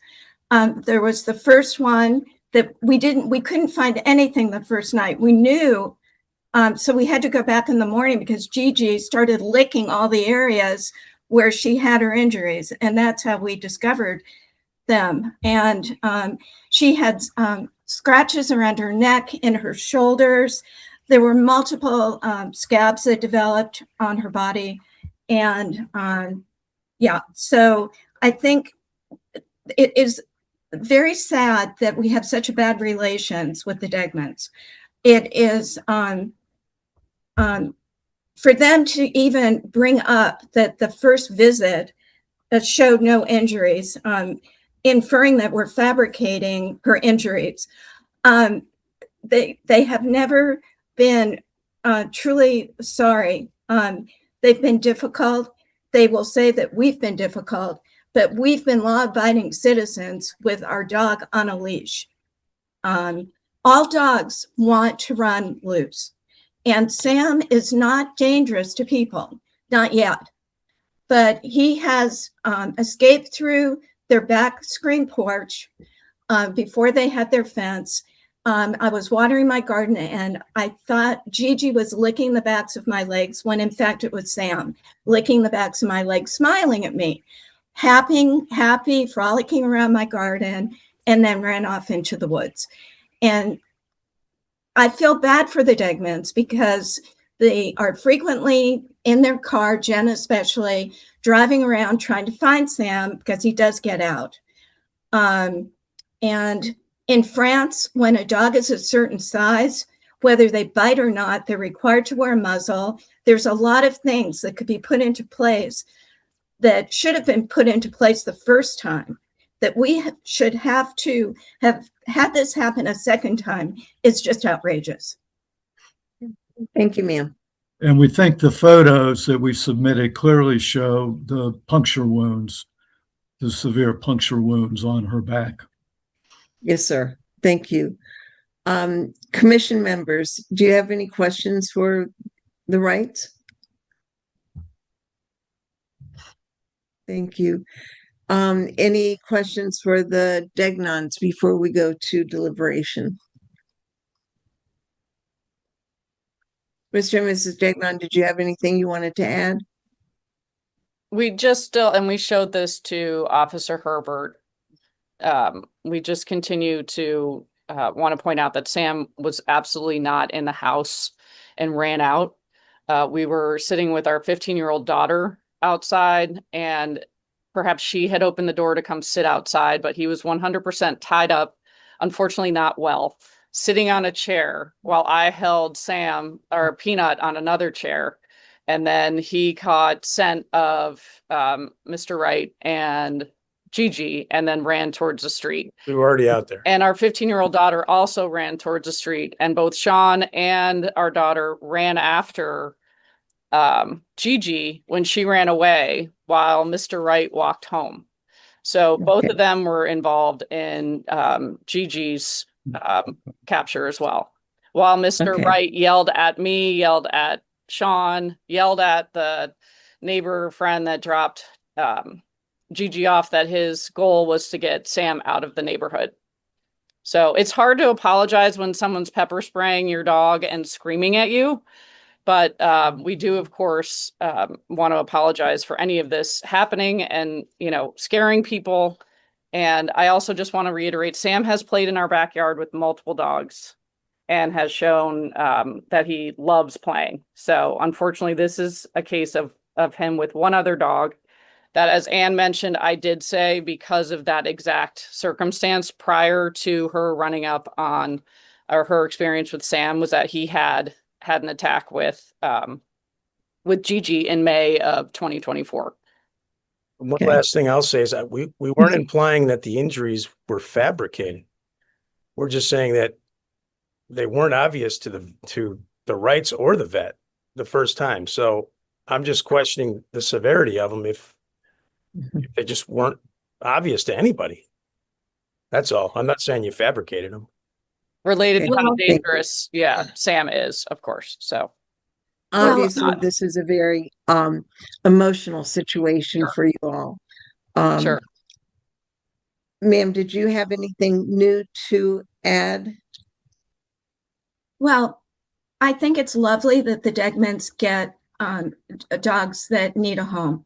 There was the first one that we couldn't find anything the first night. We knew, so we had to go back in the morning because Gigi started licking all the areas where she had her injuries, and that's how we discovered them. And she had scratches around her neck and her shoulders. There were multiple scabs that developed on her body. And so I think it is very sad that we have such bad relations with the Degmans. It is for them to even bring up that the first visit showed no injuries, inferring that we're fabricating her injuries. They have never been truly sorry. They've been difficult. They will say that we've been difficult, but we've been law-abiding citizens with our dog on a leash. All dogs want to run loose, and Sam is not dangerous to people, not yet, but he has escaped through their back screen porch before they had their fence. I was watering my garden and I thought Gigi was licking the backs of my legs when in fact it was Sam licking the backs of my legs, smiling at me, happy, frolicking around my garden, and then ran off into the woods. And I feel bad for the Degmans because they are frequently in their car, Jen especially, driving around trying to find Sam because he does get out. And in France, when a dog is a certain size, whether they bite or not, they're required to wear a muzzle. There's a lot of things that could be put into place that should have been put into place the first time, that we should have to have had this happen a second time. It's just outrageous. Thank you, ma'am. And we think the photos that we submitted clearly show the puncture wounds, the severe puncture wounds on her back. Yes, sir. Thank you. Commission members, do you have any questions for the Wrights? Thank you. Any questions for the Degnons before we go to deliberation? Mr. and Mrs. Degnon, did you have anything you wanted to add? We just still, and we showed this to Officer Herbert. We just continue to want to point out that Sam was absolutely not in the house and ran out. We were sitting with our 15-year-old daughter outside, and perhaps she had opened the door to come sit outside, but he was 100% tied up unfortunately not well, sitting on a chair while I held Sam or Peanut on another chair. And then he caught scent of Mr. Wright and Gigi and then ran towards the street. We were already out there. And our 15-year-old daughter also ran towards the street. And both Sean and our daughter ran after Gigi when she ran away while Mr. Wright walked home. So both of them were involved in Gigi's capture as well. While Mr. Wright yelled at me, yelled at Sean, yelled at the neighbor friend that dropped Gigi off, that his goal was to get Sam out of the neighborhood. So it's hard to apologize when someone's pepper spraying your dog and screaming at you. But we do, of course, want to apologize for any of this happening and, scaring people. And I also just want to reiterate, Sam has played in our backyard with multiple dogs and has shown that he loves playing. So unfortunately, this is a case of him with one other dog that, as Anne mentioned, I did say because of that exact circumstance prior to her running up on, or her experience with Sam, was that he had an attack with Gigi in May of 2024. One last thing I'll say is that we weren't implying that the injuries were fabricated. We're just saying that they weren't obvious to the Wrights or the vet the first time. So I'm just questioning the severity of them if they just weren't obvious to anybody. That's all. I'm not saying you fabricated them. Related to how dangerous, Sam is, of course. So obviously, this is a very emotional situation for you all. Sure. Ma'am, did you have anything new to add? Well, I think it's lovely that the Degmans get dogs that need a home.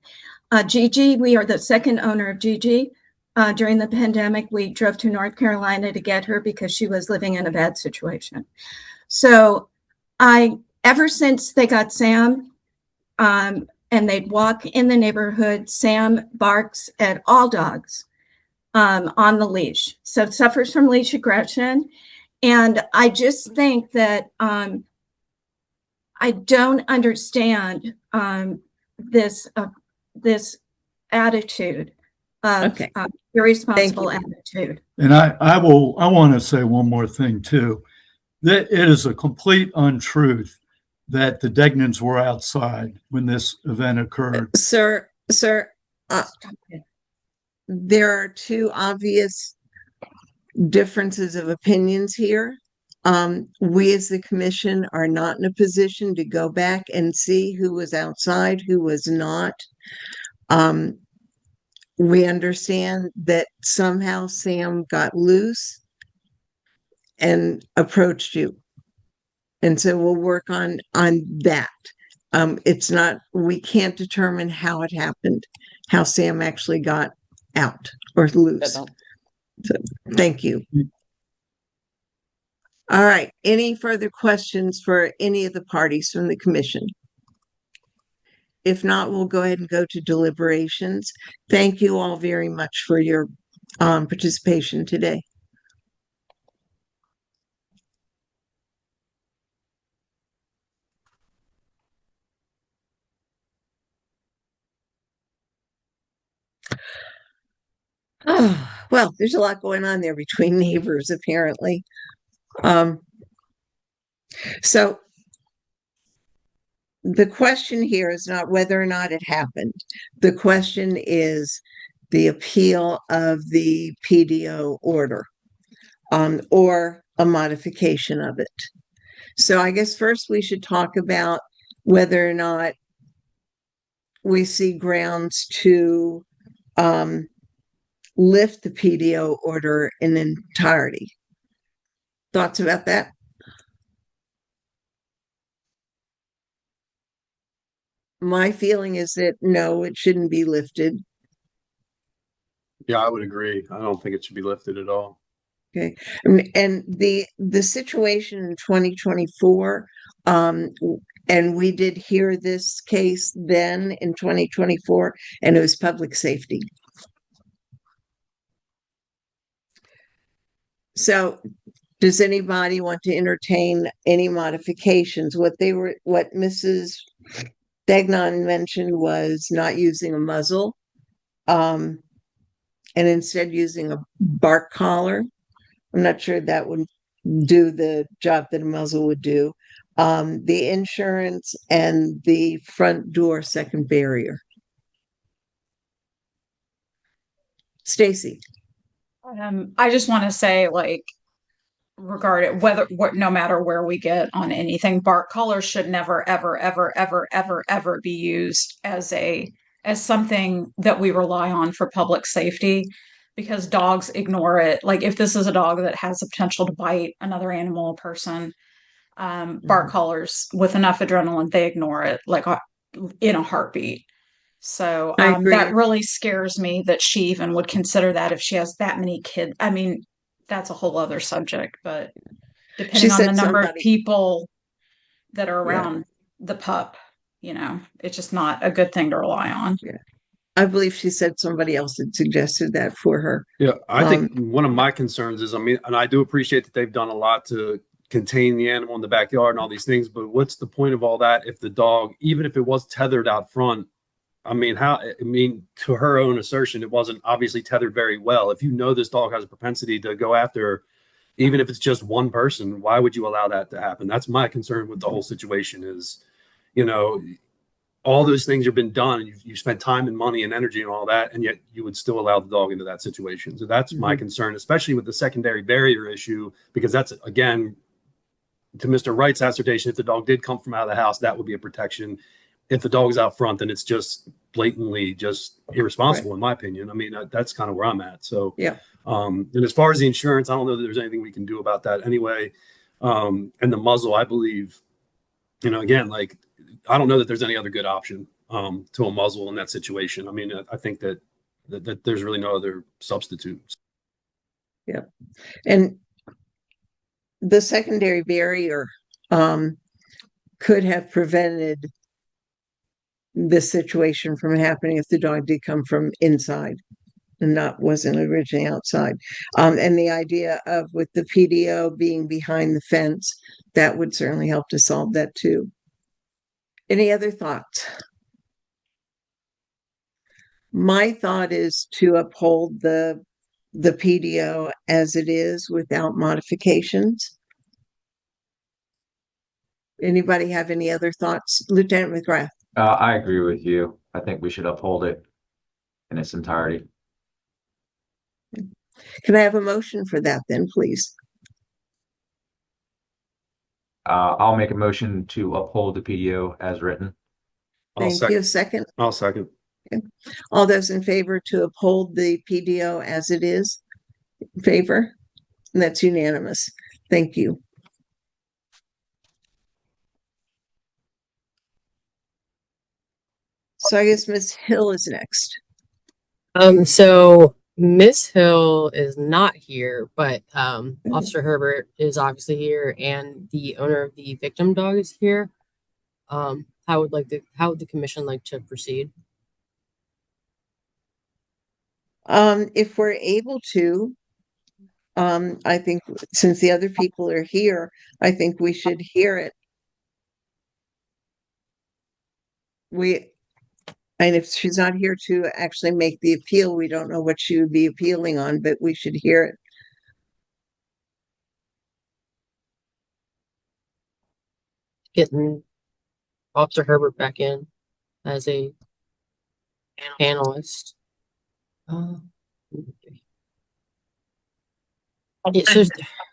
Gigi, we are the second owner of Gigi. During the pandemic, we drove to North Carolina to get her because she was living in a bad situation. So ever since they got Sam, and they'd walk in the neighborhood, Sam barks at all dogs on the leash. So suffers from leash aggression. And I just think that I don't understand this attitude of irresponsible attitude. And I want to say one more thing too. That it is a complete untruth that the Degnans were outside when this event occurred. Sir, there are two obvious differences of opinions here. We as the commission are not in a position to go back and see who was outside, who was not. We understand that somehow Sam got loose and approached you. And so we'll work on that. We can't determine how it happened, how Sam actually got out or loose. So, thank you. All right. Any further questions for any of the parties from the commission? If not, we'll go ahead and go to deliberations. Thank you all very much for your participation today. Oh, well, there's a lot going on there between neighbors, apparently. So the question here is not whether or not it happened. The question is the appeal of the PDO order, or a modification of it. So I guess first we should talk about whether or not we see grounds to lift the PDO order in entirety. Thoughts about that? My feeling is that no, it shouldn't be lifted. Yeah, I would agree. I don't think it should be lifted at all. Okay. And the situation in 2024, and we did hear this case then in 2024, and it was public safety. So does anybody want to entertain any modifications? What Mrs. Degnan mentioned was not using a muzzle, and instead using a bark collar. I'm not sure that would do the job that a muzzle would do. The insurance and the front door second barrier. Stacy. I just want to say, like, regarding no matter where we get on anything, bark collars should never, ever, ever, ever, ever, ever be used as something that we rely on for public safety, because dogs ignore it. Like, if this is a dog that has the potential to bite another animal, a person, bark collars with enough adrenaline, they ignore it like in a heartbeat. So that really scares me that she even would consider that if she has that many kids. I mean, that's a whole other subject, but depending on the number of people that are around the pup, it's just not a good thing to rely on. Yeah. I believe she said somebody else had suggested that for her. Yeah, I think one of my concerns is, and I do appreciate that they've done a lot to contain the animal in the backyard and all these things, but what's the point of all that if the dog, even if it was tethered out front, to her own assertion, it wasn't obviously tethered very well. If you know this dog has a propensity to go after, even if it's just one person, why would you allow that to happen? That's my concern with the whole situation is, all those things have been done, and you've spent time and money and energy and all that, and yet you would still allow the dog into that situation. So that's my concern, especially with the secondary barrier issue, because that's, again, to Mr. Wright's assertion, if the dog did come from out of the house, that would be a protection. If the dog's out front, then it's just blatantly just irresponsible, in my opinion. That's kind of where I'm at. So, yeah. And as far as the insurance, I don't know that there's anything we can do about that anyway. And the muzzle, I believe, again, like, I don't know that there's any other good option to a muzzle in that situation. I think that there's really no other substitutes. Yeah. And the secondary barrier could have prevented this situation from happening if the dog did come from inside and wasn't originally outside. And the idea of with the PDO being behind the fence, that would certainly help to solve that too. Any other thoughts? My thought is to uphold the PDO as it is without modifications. Anybody have any other thoughts? Lieutenant McGrath. I agree with you. I think we should uphold it in its entirety. Can I have a motion for that then, please? I'll make a motion to uphold the PDO as written. Thank you. Second? I'll second. Okay. All those in favor to uphold the PDO as it is? In favor? And that's unanimous. Thank you. So I guess Ms. Hill is next. So Miss Hill is not here, but Officer Herbert is obviously here, and the owner of the victim dog is here. How would the commission like to proceed? If we're able to, I think since the other people are here, I think we should hear it. And if she's not here to actually make the appeal, we don't know what she would be appealing on, but we should hear it. Getting Officer Herbert back in as a panelist. So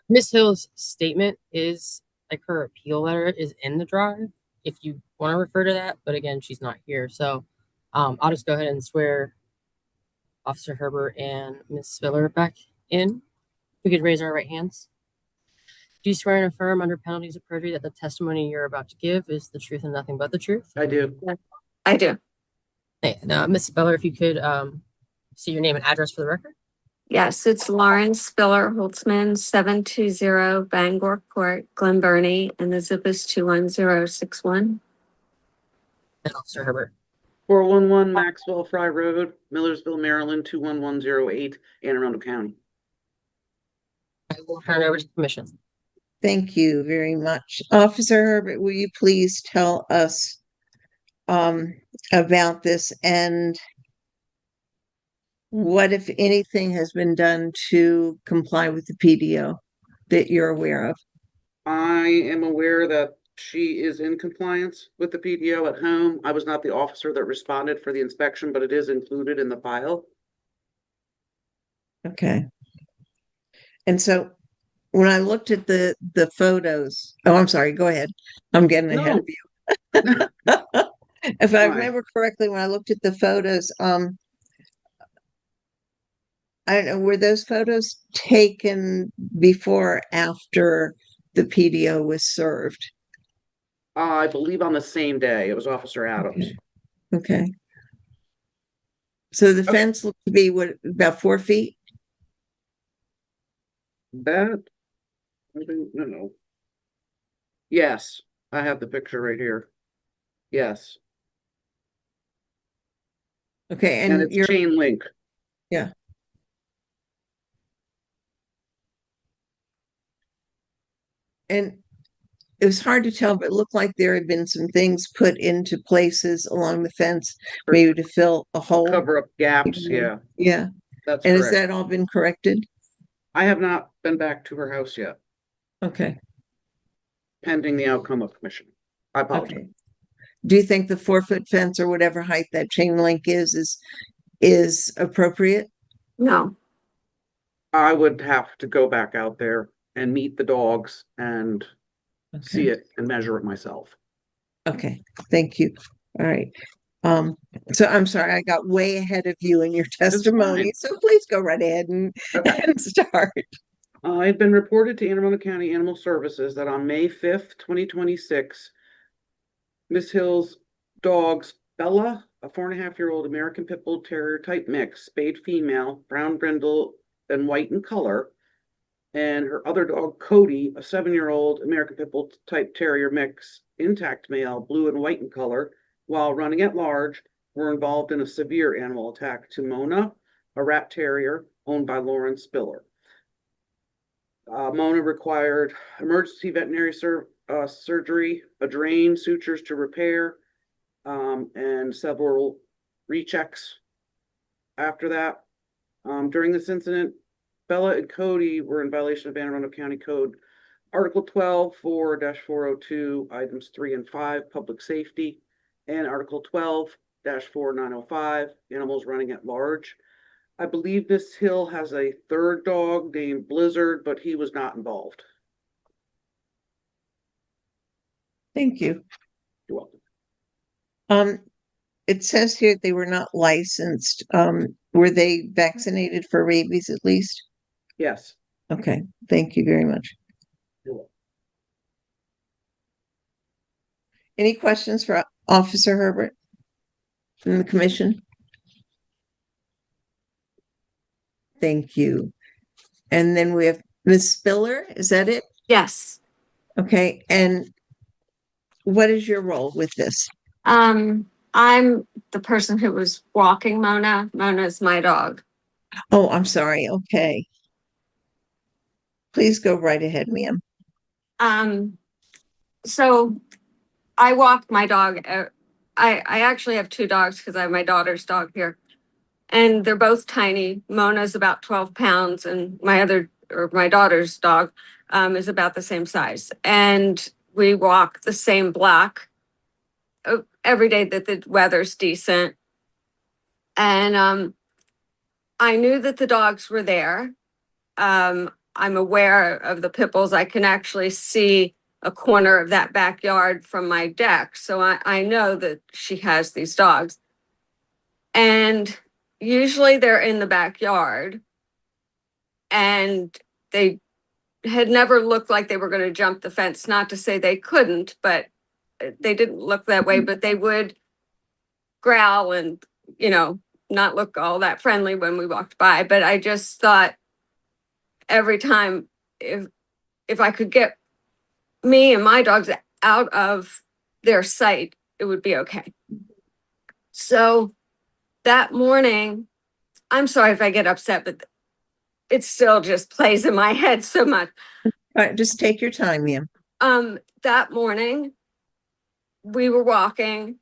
Miss Hill's statement is like her appeal letter is in the drive if you want to refer to that, but again, she's not here. So I'll just go ahead and swear Officer Herbert and Miss Spiller back in. We could raise our right hands. Do you swear and affirm under penalties of perjury that the testimony you're about to give is the truth and nothing but the truth? I do. I do. Hey, Miss Spiller, if you could see your name and address for the record. Yes, it's Lauren Spiller Holtzman, 720 Bangor Court, Glen Burnie, and the zip is 21061. And Officer Herbert. 411 Maxwell Fry Road, Millersville, Maryland, 21108, Anne Arundel County. I will turn it over to the commission. Thank you very much. Officer Herbert, will you please tell us about this and what, if anything, has been done to comply with the PDO that you're aware of? I am aware that she is in compliance with the PDO at home. I was not the officer that responded for the inspection, but it is included in the file. Okay. And so when I looked at the photos, oh, I'm sorry, go ahead. I'm getting ahead of you. If I remember correctly, when I looked at the photos, I don't know, were those photos taken before or after the PDO was served? I believe on the same day. It was Officer Adams. Okay. So the fence looked to be what, about 4 feet? That, I don't know. Yes, I have the picture right here. Yes. Okay, And it's you're chain link. Yeah. And it was hard to tell, but it looked like there had been some things put into places along the fence, maybe to fill a hole. Cover up gaps, yeah. Yeah. That's And correct. has that all been corrected? I have not been back to her house yet, Okay. pending the outcome of commission. I apologize. Okay. Do you think the 4-foot fence or whatever height that chain link is appropriate? No. I would have to go back out there and meet the dogs and see it and measure it myself. Okay, thank you. All right. So I'm sorry, I got way ahead of you in your testimony, so please go right ahead and start. It had been reported to Anne Arundel County Animal Services that on May 5th, 2026, Miss Hill's dogs, Bella, a 4.5-year-old American Pit Bull Terrier type mix, spayed female, brown brindle, and white in color, and her other dog, Cody, a 7-year-old American Pit Bull type Terrier mix, intact male, blue and white in color, while running at large, were involved in a severe animal attack to Mona, a rat terrier owned by Lauren Spiller. Mona required emergency veterinary surgery, a drain, sutures to repair, and several rechecks after that. During this incident, Bella and Cody were in violation of Anne Arundel County Code Article 12, 4-402, items 3 and 5, public safety, and Article 12-4905, animals running at large. I believe Miss Hill has a third dog named Blizzard, but he was not involved. Thank you. You're welcome. It says here they were not licensed. Were they vaccinated for rabies at least? Yes. Okay, thank you very much. You're welcome. Any questions for Officer Herbert from the commission? Thank you. And then we have Ms. Spiller, is that it? Yes. Okay, and what is your role with this? I'm the person who was walking Mona. Mona's my dog. Oh, I'm sorry. Okay. Please go right ahead, ma'am. So I walk my dog. I actually have 2 dogs because I have my daughter's dog here. And they're both tiny. Mona's about 12 pounds and my daughter's dog is about the same size. And we walk the same block every day that the weather's decent. And I knew that the dogs were there. I'm aware of the pit bulls. I can actually see a corner of that backyard from my deck. So I know that she has these dogs. And usually they're in the backyard. And they had never looked like they were going to jump the fence. Not to say they couldn't, but they didn't look that way. But they would growl and, not look all that friendly when we walked by. But I just thought every time if I could get me and my dogs out of their sight, it would be okay. So that morning, I'm sorry if I get upset, but it still just plays in my head so much. All right, just take your time, ma'am. That morning we were walking,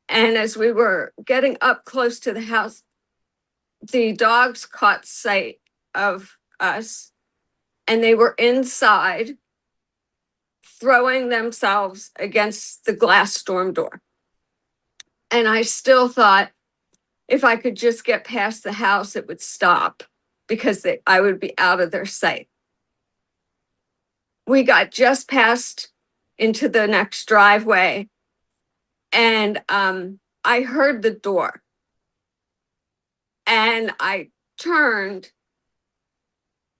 and as we were getting up close to the house, the dogs caught sight of us, and they were inside throwing themselves against the glass storm door. And I still thought if I could just get past the house, it would stop because I would be out of their sight. We got just past into the next driveway, and I heard the door, and I turned,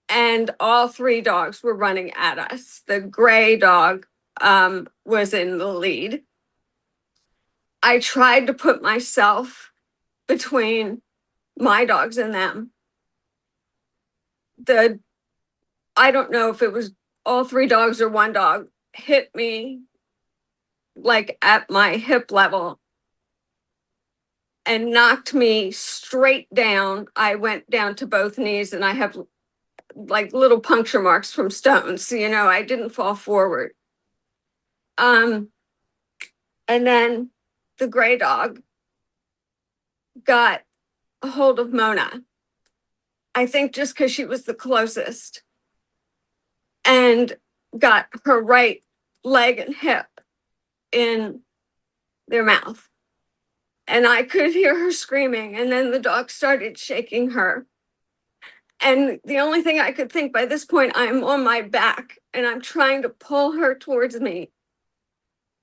and all three dogs were running at us. The gray dog was in the lead. I tried to put myself between my dogs and them. I don't know if it was all three dogs or one dog hit me like at my hip level and knocked me straight down. I went down to both knees, and I have like little puncture marks from stones. So, I didn't fall forward. And then the gray dog got a hold of Mona. I think just because she was the closest, and got her right leg and hip in their mouth. And I could hear her screaming, and then the dog started shaking her. And the only thing I could think, by this point, I'm on my back and I'm trying to pull her towards me.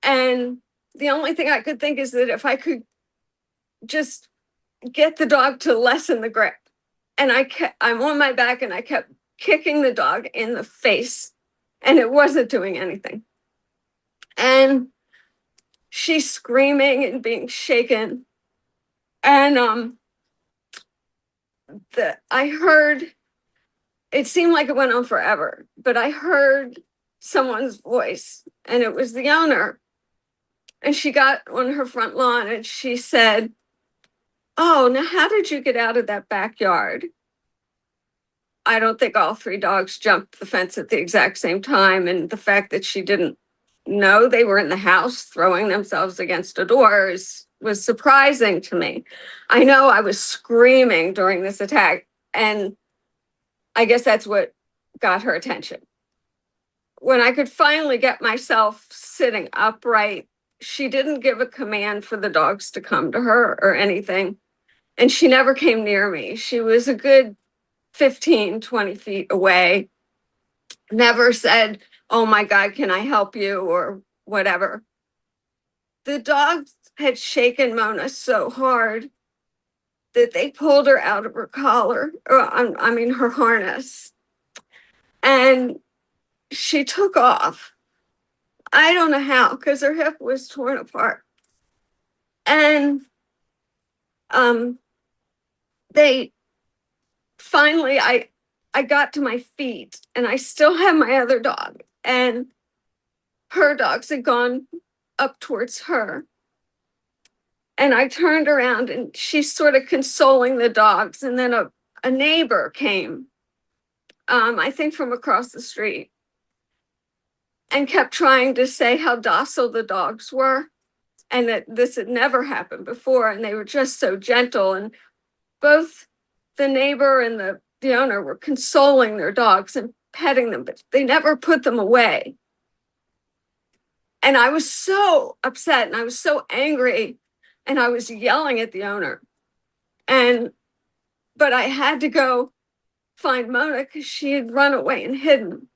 And the only thing I could think is that if I could just get the dog to lessen the grip. And I'm on my back, and I kept kicking the dog in the face, and it wasn't doing anything. And she's screaming and being shaken. And I heard, it seemed like it went on forever, but I heard someone's voice, and it was the owner. And she got on her front lawn and she said, "Oh, now how did you get out of that backyard?" I don't think all three dogs jumped the fence at the exact same time. And the fact that she didn't know they were in the house throwing themselves against a door was surprising to me. I know I was screaming during this attack, and I guess that's what got her attention. When I could finally get myself sitting upright, she didn't give a command for the dogs to come to her or anything. And she never came near me. She was a good 15, 20 feet away. Never said, "Oh my God, can I help you?" or whatever. The dogs had shaken Mona so hard that they pulled her out of her collar, or her harness. And she took off. I don't know how, because her hip was torn apart. And they finally, I got to my feet, and I still had my other dog, and her dogs had gone up towards her. And I turned around, and she's sort of consoling the dogs. And then a neighbor came, I think from across the street, and kept trying to say how docile the dogs were, and that this had never happened before, and they were just so gentle. And both the neighbor and the owner were consoling their dogs and petting them, but they never put them away. And I was so upset, and I was so angry, and I was yelling at the owner. But I had to go find Mona because she had run away and hidden.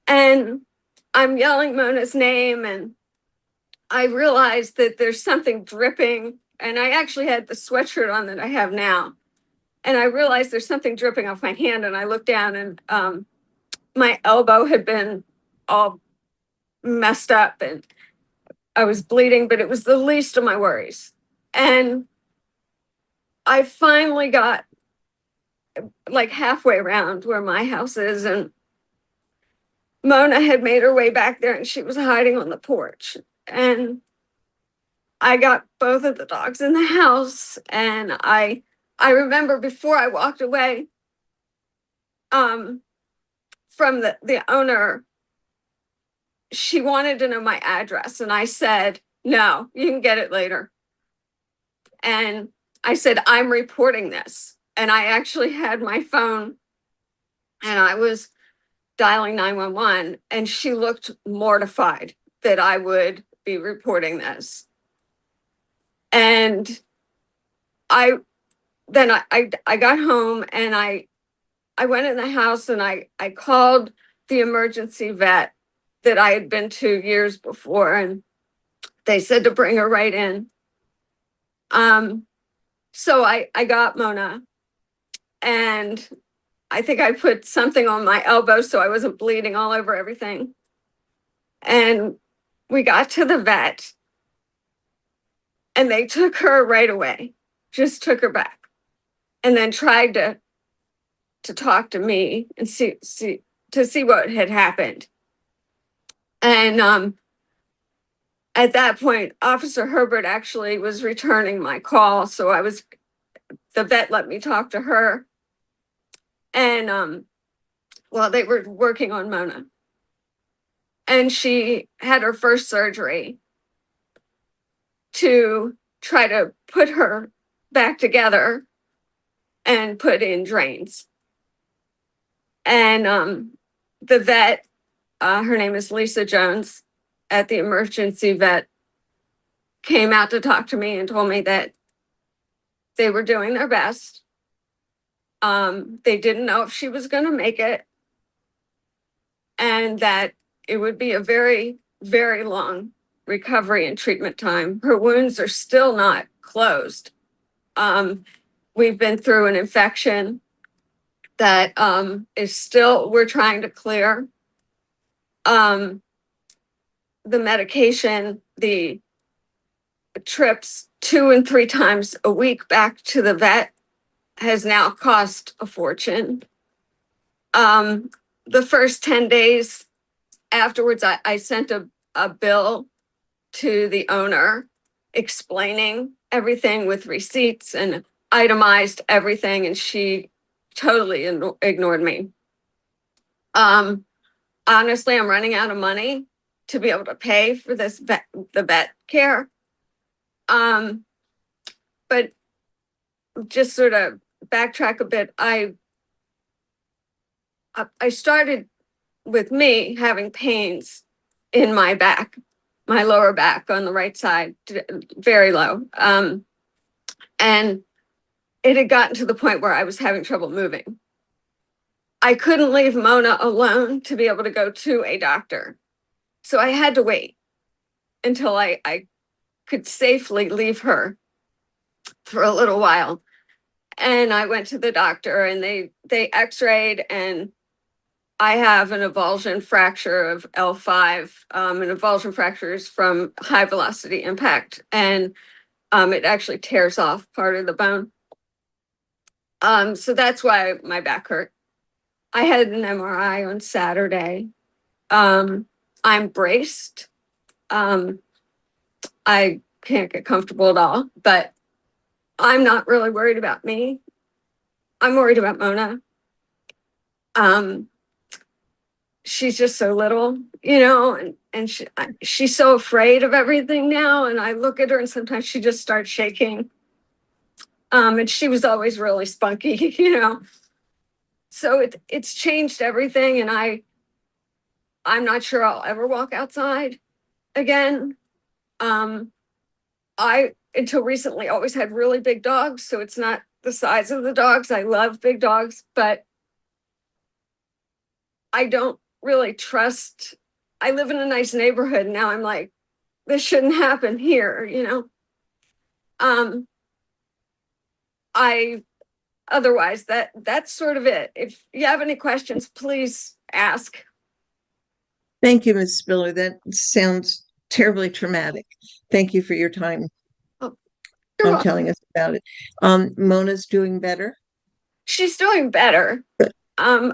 And I'm yelling Mona's name, and I realized that there's something dripping. And I actually had the sweatshirt on that I have now. And I realized there's something dripping off my hand, and I looked down, and my elbow had been all messed up, and I was bleeding, but it was the least of my worries. And I finally got like halfway around where my house is, and Mona had made her way back there, and she was hiding on the porch. And I got both of the dogs in the house, and I remember before I walked away, from the owner, she wanted to know my address, and I said, no, you can get it later. And I said, I'm reporting this. And I actually had my phone and I was dialing 911, and she looked mortified that I would be reporting this. And I got home and I went in the house and I called the emergency vet that I had been to years before, and they said to bring her right in. So I got Mona, and I think I put something on my elbow so I wasn't bleeding all over everything. And we got to the vet and they took her right away, just took her back, and then tried to talk to me and see what had happened. And at that point, Officer Herbert actually was returning my call, so the vet let me talk to her. And well, they were working on Mona, and she had her first surgery to try to put her back together and put in drains. And the vet, her name is Lisa Jones, at the emergency vet, came out to talk to me and told me that they were doing their best. They didn't know if she was going to make it, and that it would be a very, very long recovery and treatment time. Her wounds are still not closed. We've been through an infection that is still, we're trying to clear. The medication, the trips 2 and 3 times a week back to the vet has now cost a fortune. The first 10 days afterwards, I sent a bill to the owner explaining everything with receipts and itemized everything, and she totally ignored me. Honestly, I'm running out of money to be able to pay for the vet care. But just sort of backtrack a bit, I started with me having pains in my back, my lower back on the right side, very low. And it had gotten to the point where I was having trouble moving. I couldn't leave Mona alone to be able to go to a doctor. So I had to wait until I could safely leave her for a little while. And I went to the doctor and they x-rayed, and I have an avulsion fracture of L5. An avulsion fracture is from high velocity impact, and it actually tears off part of the bone. So that's why my back hurt. I had an MRI on Saturday. I'm braced. I can't get comfortable at all, but I'm not really worried about me. I'm worried about Mona. She's just so little, and she's so afraid of everything now. And I look at her and sometimes she just starts shaking. And she was always really spunky, So it's changed everything, and I'm not sure I'll ever walk outside again. I, until recently, always had really big dogs, so it's not the size of the dogs. I love big dogs, but I don't really trust. I live in a nice neighborhood, and now I'm like, this shouldn't happen here, Otherwise, that's sort of it. If you have any questions, please ask. Thank you, Ms. Spiller. That sounds terribly traumatic. Thank you for your time on telling us about it. Mona's doing better? She's doing better.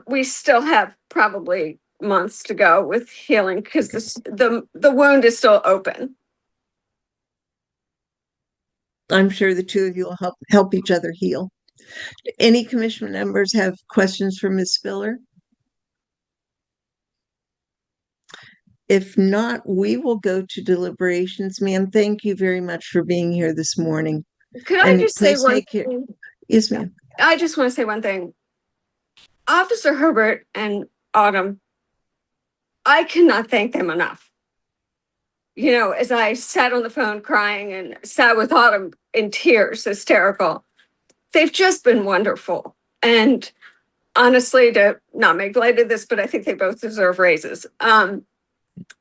We still have probably months to go with healing because the wound is still open. I'm sure the two of you will help each other heal. Any commission members have questions for Ms. Spiller? If not, we will go to deliberations. Ma'am, thank you very much for being here this morning. Could I And just say please one take care. thing? Yes, ma'am. I just want to say one thing. Officer Herbert and Autumn, I cannot thank them enough. You know, as I sat on the phone crying and sat with Autumn in tears, hysterical, they've just been wonderful. And honestly, to not make light of this, but I think they both deserve raises.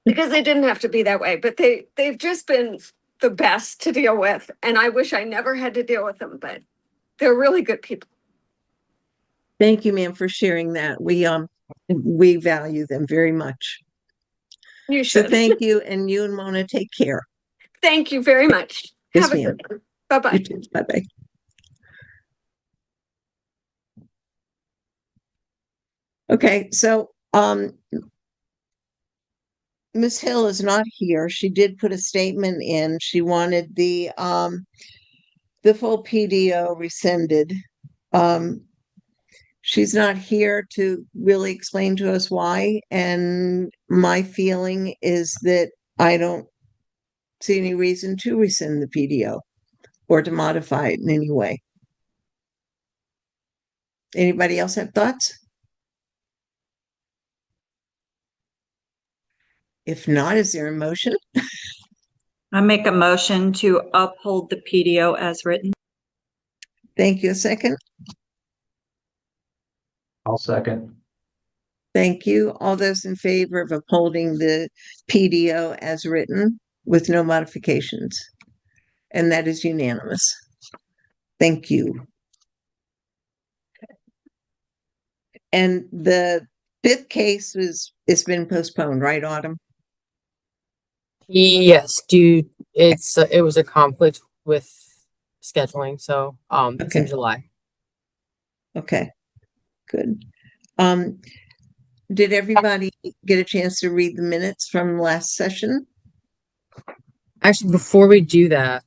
Because they didn't have to be that way, but they've just been the best to deal with. And I wish I never had to deal with them, but they're really good people. Thank you, ma'am, for sharing that. We value them very much. You So should. thank you, and you and Mona take care. Thank you very much. Yes, Have a ma'am. good one. Bye-bye. You too. Bye-bye. Okay, so Ms. Hill is not here. She did put a statement in. She wanted the full PDO rescinded. She's not here to really explain to us why, and my feeling is that I don't see any reason to rescind the PDO or to modify it in any way. Anybody else have thoughts? If not, is there a motion? I make a motion to uphold the PDO as written. Thank you. A second. I'll second. Thank you. All those in favor of upholding the PDO as written with no modifications? And that is unanimous. Thank you. And the fifth case it's been postponed, right, Autumn? Yes, it was a conflict with scheduling, so it's in July. Okay, good. Did everybody get a chance to read the minutes from last session? Actually, before we do that,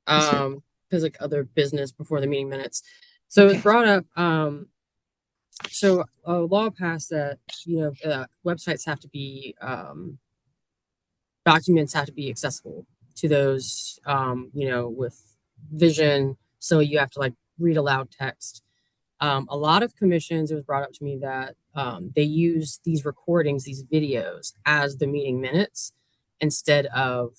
because like other business before the meeting minutes. So it was brought up, so a law passed that, websites have to be, documents have to be accessible to those, with vision. So you have to like read aloud text. A lot of commissions, it was brought up to me that they use these recordings, these videos as the meeting minutes instead of,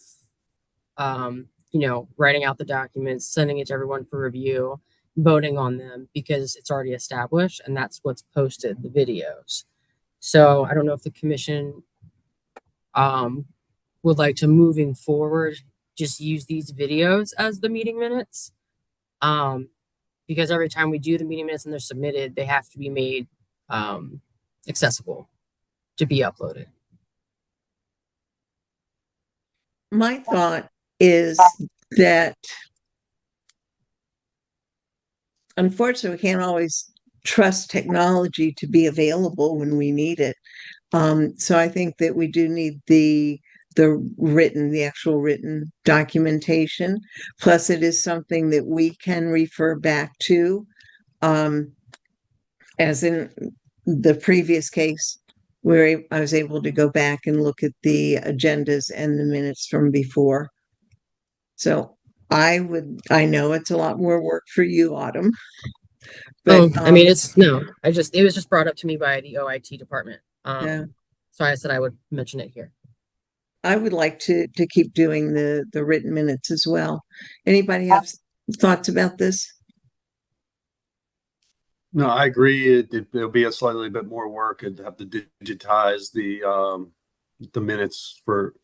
writing out the documents, sending it to everyone for review, voting on them because it's already established and that's what's posted, the videos. So I don't know if the commission would like to, moving forward, just use these videos as the meeting minutes. Because every time we do the meeting minutes and they're submitted, they have to be made accessible to be uploaded. My thought is that unfortunately, we can't always trust technology to be available when we need it. So I think that we do need the actual written documentation. Plus, it is something that we can refer back to, as in the previous case where I was able to go back and look at the agendas and the minutes from before. So I know it's a lot more work for you, Autumn. But, I mean, it was just brought up to me by the OIT department. Yeah. So I said I would mention it here. I would like to keep doing the written minutes as well. Anybody have thoughts about this? No, I agree. It'll be a slightly bit more work and have to digitize the minutes for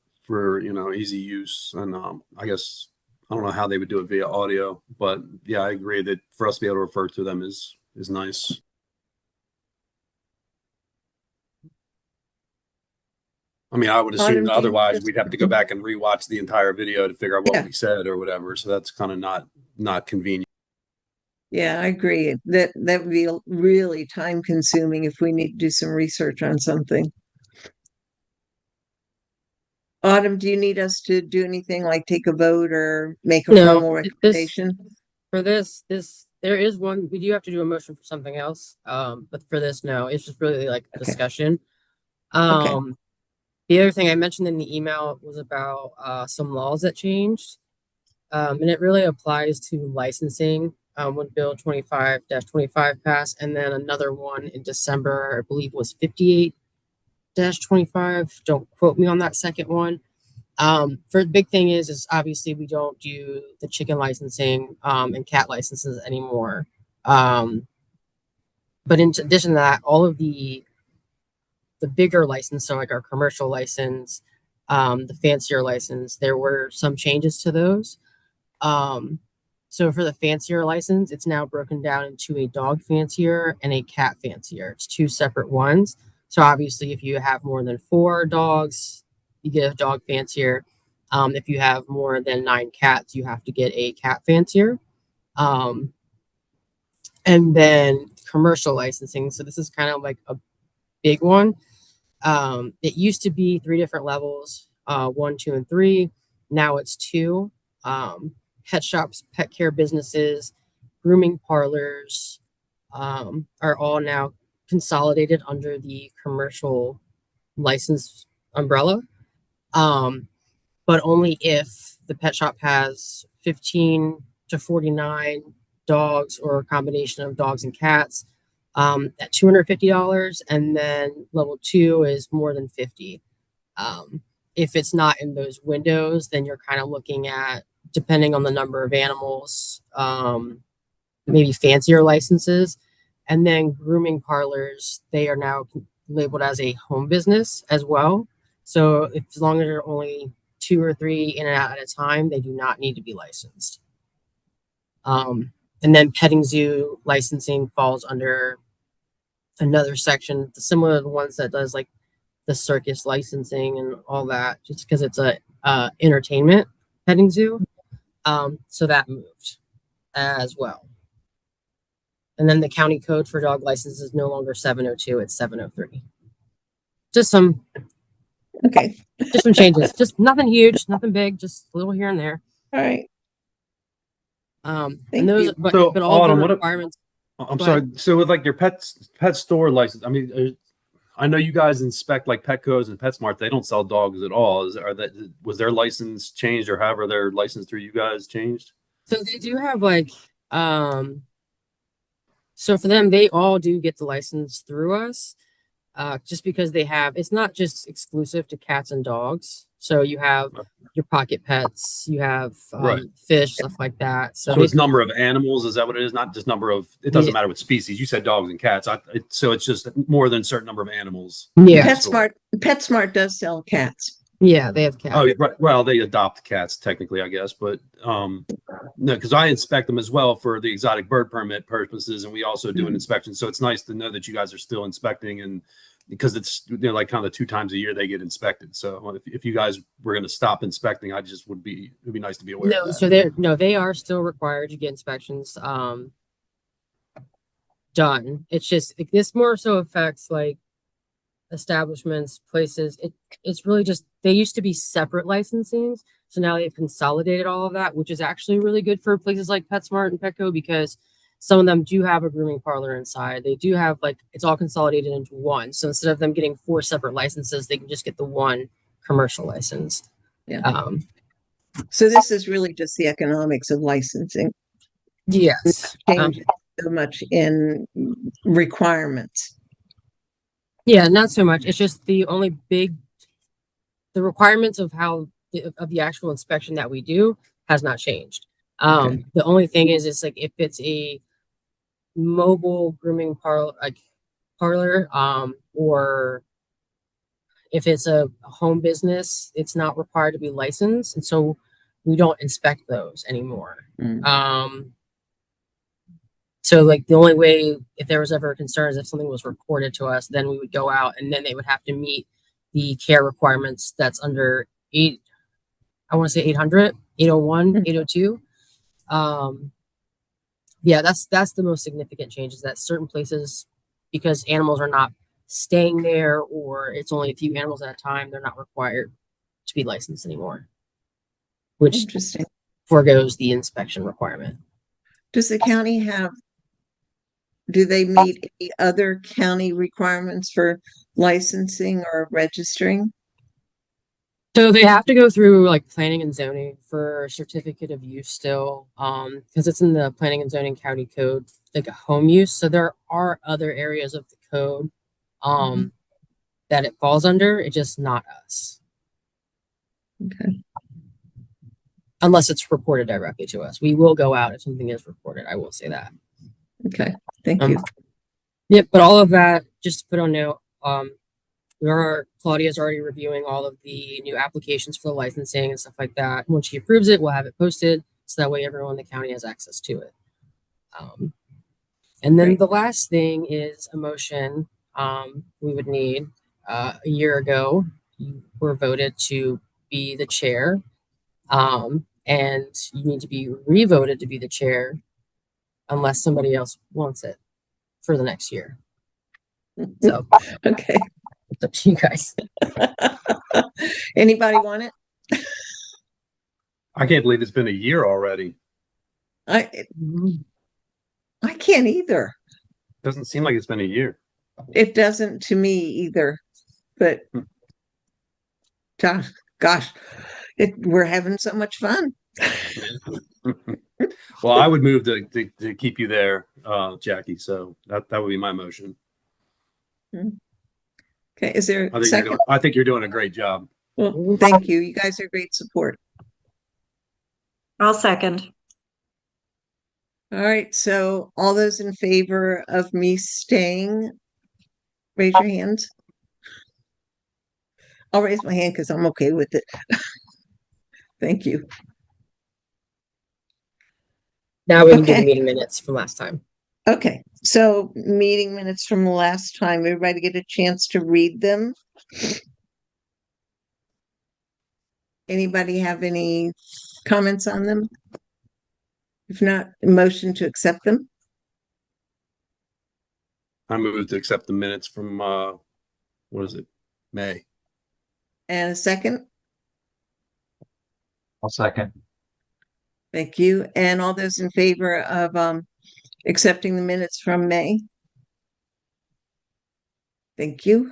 easy use. And I guess I don't know how they would do it via audio, but yeah, I agree that for us to be able to refer to them is nice. I mean, I would assume otherwise we'd have to go back and rewatch the entire video to figure out what we said or whatever. So that's kind of not convenient. Yeah, I agree. That would be really time consuming if we need to do some research on something. Autumn, do you need us to do anything like take a vote or make a formal recommendation? For this There is one, we do have to do a motion for something else. But for this, no, it's just really like discussion. The other thing I mentioned in the email was about some laws that changed. And it really applies to licensing when Bill 25-25 passed, and then another one in December, I believe was 58-25. Don't quote me on that second one. For the big thing is obviously we don't do the chicken licensing and cat licenses anymore. But in addition to that, all of the bigger license, so like our commercial license, the fancier license, there were some changes to those. So for the fancier license, it's now broken down into a dog fancier and a cat fancier. It's two separate ones. So obviously, if you have more than 4 dogs, you get a dog fancier. If you have more than 9 cats, you have to get a cat fancier. And then commercial licensing. So this is kind of like a big one. It used to be 3 different levels, 1, 2, and 3. Now it's 2. Pet shops, pet care businesses, grooming parlors are all now consolidated under the commercial license umbrella. But only if the pet shop has 15 to 49 dogs or a combination of dogs and cats at $250, and then level 2 is more than 50. If it's not in those windows, then you're kind of looking at, depending on the number of animals, maybe fancier licenses. And then grooming parlors, they are now labeled as a home business as well. So if, as long as there are only 2 or 3 in and out at a time, they do not need to be licensed. And then petting zoo licensing falls under another section, similar to the ones that does like the circus licensing and all that, just because it's a entertainment petting zoo. So that moved as well. And then the county code for dog license is no longer 702, it's 703. Just some changes. Just nothing huge, nothing big, just a little here and there. All right. And those, but all Autumn, the what requirements. I'm sorry. So with like your pet store license, I mean, I know you guys inspect like Petco's and PetSmart. They don't sell dogs at all. Was their license changed, or however their license through you guys changed? So they do have like, so for them, they all do get the license through us, just because they have, it's not just exclusive to cats and dogs. So you have your pocket pets, you have fish, stuff like that. So it's number of animals. Is that what it is? Not just number of, it doesn't matter what species. You said dogs and cats. So it's just more than a certain number of animals. Yeah. PetSmart does sell cats. Yeah, they have cats. Oh, right. Well, they adopt cats technically, I guess, but no, because I inspect them as well for the exotic bird permit purposes, and we also do an inspection. So it's nice to know that you guys are still inspecting, and because it's like kind of the 2 times a year they get inspected. So if you guys were going to stop inspecting, it'd be nice to be aware. No, of that. so they are still required to get inspections done. It's just this more so affects like establishments, places. It's really just, they used to be separate licensings, so now they've consolidated all of that, which is actually really good for places like PetSmart and Petco, because some of them do have a grooming parlor inside. They do have like, it's all consolidated into one. So instead of them getting 4 separate licenses, they can just get the one commercial license. Yeah. So this is really just the economics of licensing. Yes. Change so much in requirements. Yeah, not so much. It's just the requirements of the actual inspection that we do has not changed. The only thing is, it's like if it's a mobile grooming parlor, or if it's a home business, it's not required to be licensed, and so we don't inspect those anymore. So like the only way, if there was ever a concern, is if something was reported to us, then we would go out and then they would have to meet the care requirements that's under 800, 801, 802. Yeah, that's the most significant change, is that certain places, because animals are not staying there, or it's only a few animals at a time, they're not required to be licensed anymore, which Interesting. foregoes the inspection requirement. Does the county have, do they meet any other county requirements for licensing or registering? So they have to go through like planning and zoning for certificate of use still, because it's in the planning and zoning county code, like a home use. So there are other areas of the code, that it falls under. It's just not us. Okay. Unless it's reported directly to us. We will go out if something is reported. I will say that. Okay. Thank you. Yep, but all of that, just to put on note, Claudia's already reviewing all of the new applications for the licensing and stuff like that. Once she approves it, we'll have it posted so that way everyone in the county has access to it. And then the last thing is a motion we would need. A year ago, you were voted to be the chair, and you need to be re-voted to be the chair unless somebody else wants it for the next year. So, okay. It's up to you guys. Anybody want it? I can't believe it's been a year already. I can't either. Doesn't seem like it's been a year. It doesn't to me either. But gosh, we're having so much fun. Well, I would move to keep you there, Jackie. So that would be my motion. Okay, is there a second? I think you're doing a great job. Well, thank you. You guys are great support. I'll second. All right, so all those in favor of me staying, raise your hands. I'll raise my hand because I'm okay with it. Thank you. Now we can do the meeting minutes from last time. Okay, so meeting minutes from last time, everybody get a chance to read them? Anybody have any comments on them? If not, motion to accept them? I move to accept the minutes from, what is it, May. And a second? I'll second. Thank you. And all those in favor of accepting the minutes from May? Thank you.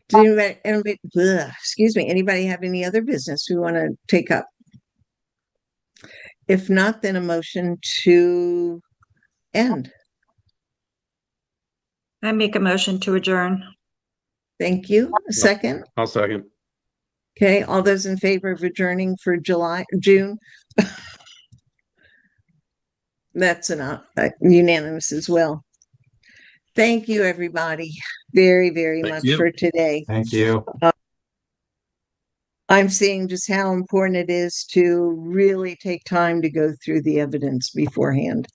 Do anybody have any other business we want to take up? If not, then a motion to end. I make a motion to adjourn. Thank you. A second? I'll second. Okay, all those in favor of adjourning for June? That's enough, unanimous as well. Thank you, everybody, very, very much for today. Thank you. I'm seeing just how important it is to really take time to go through the evidence beforehand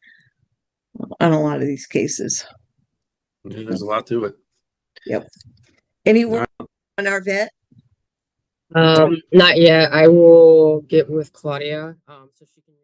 on a lot of these cases. Yeah, there's a lot to it. Yep. Any word on our vet? Not yet. I will get with Claudia so she can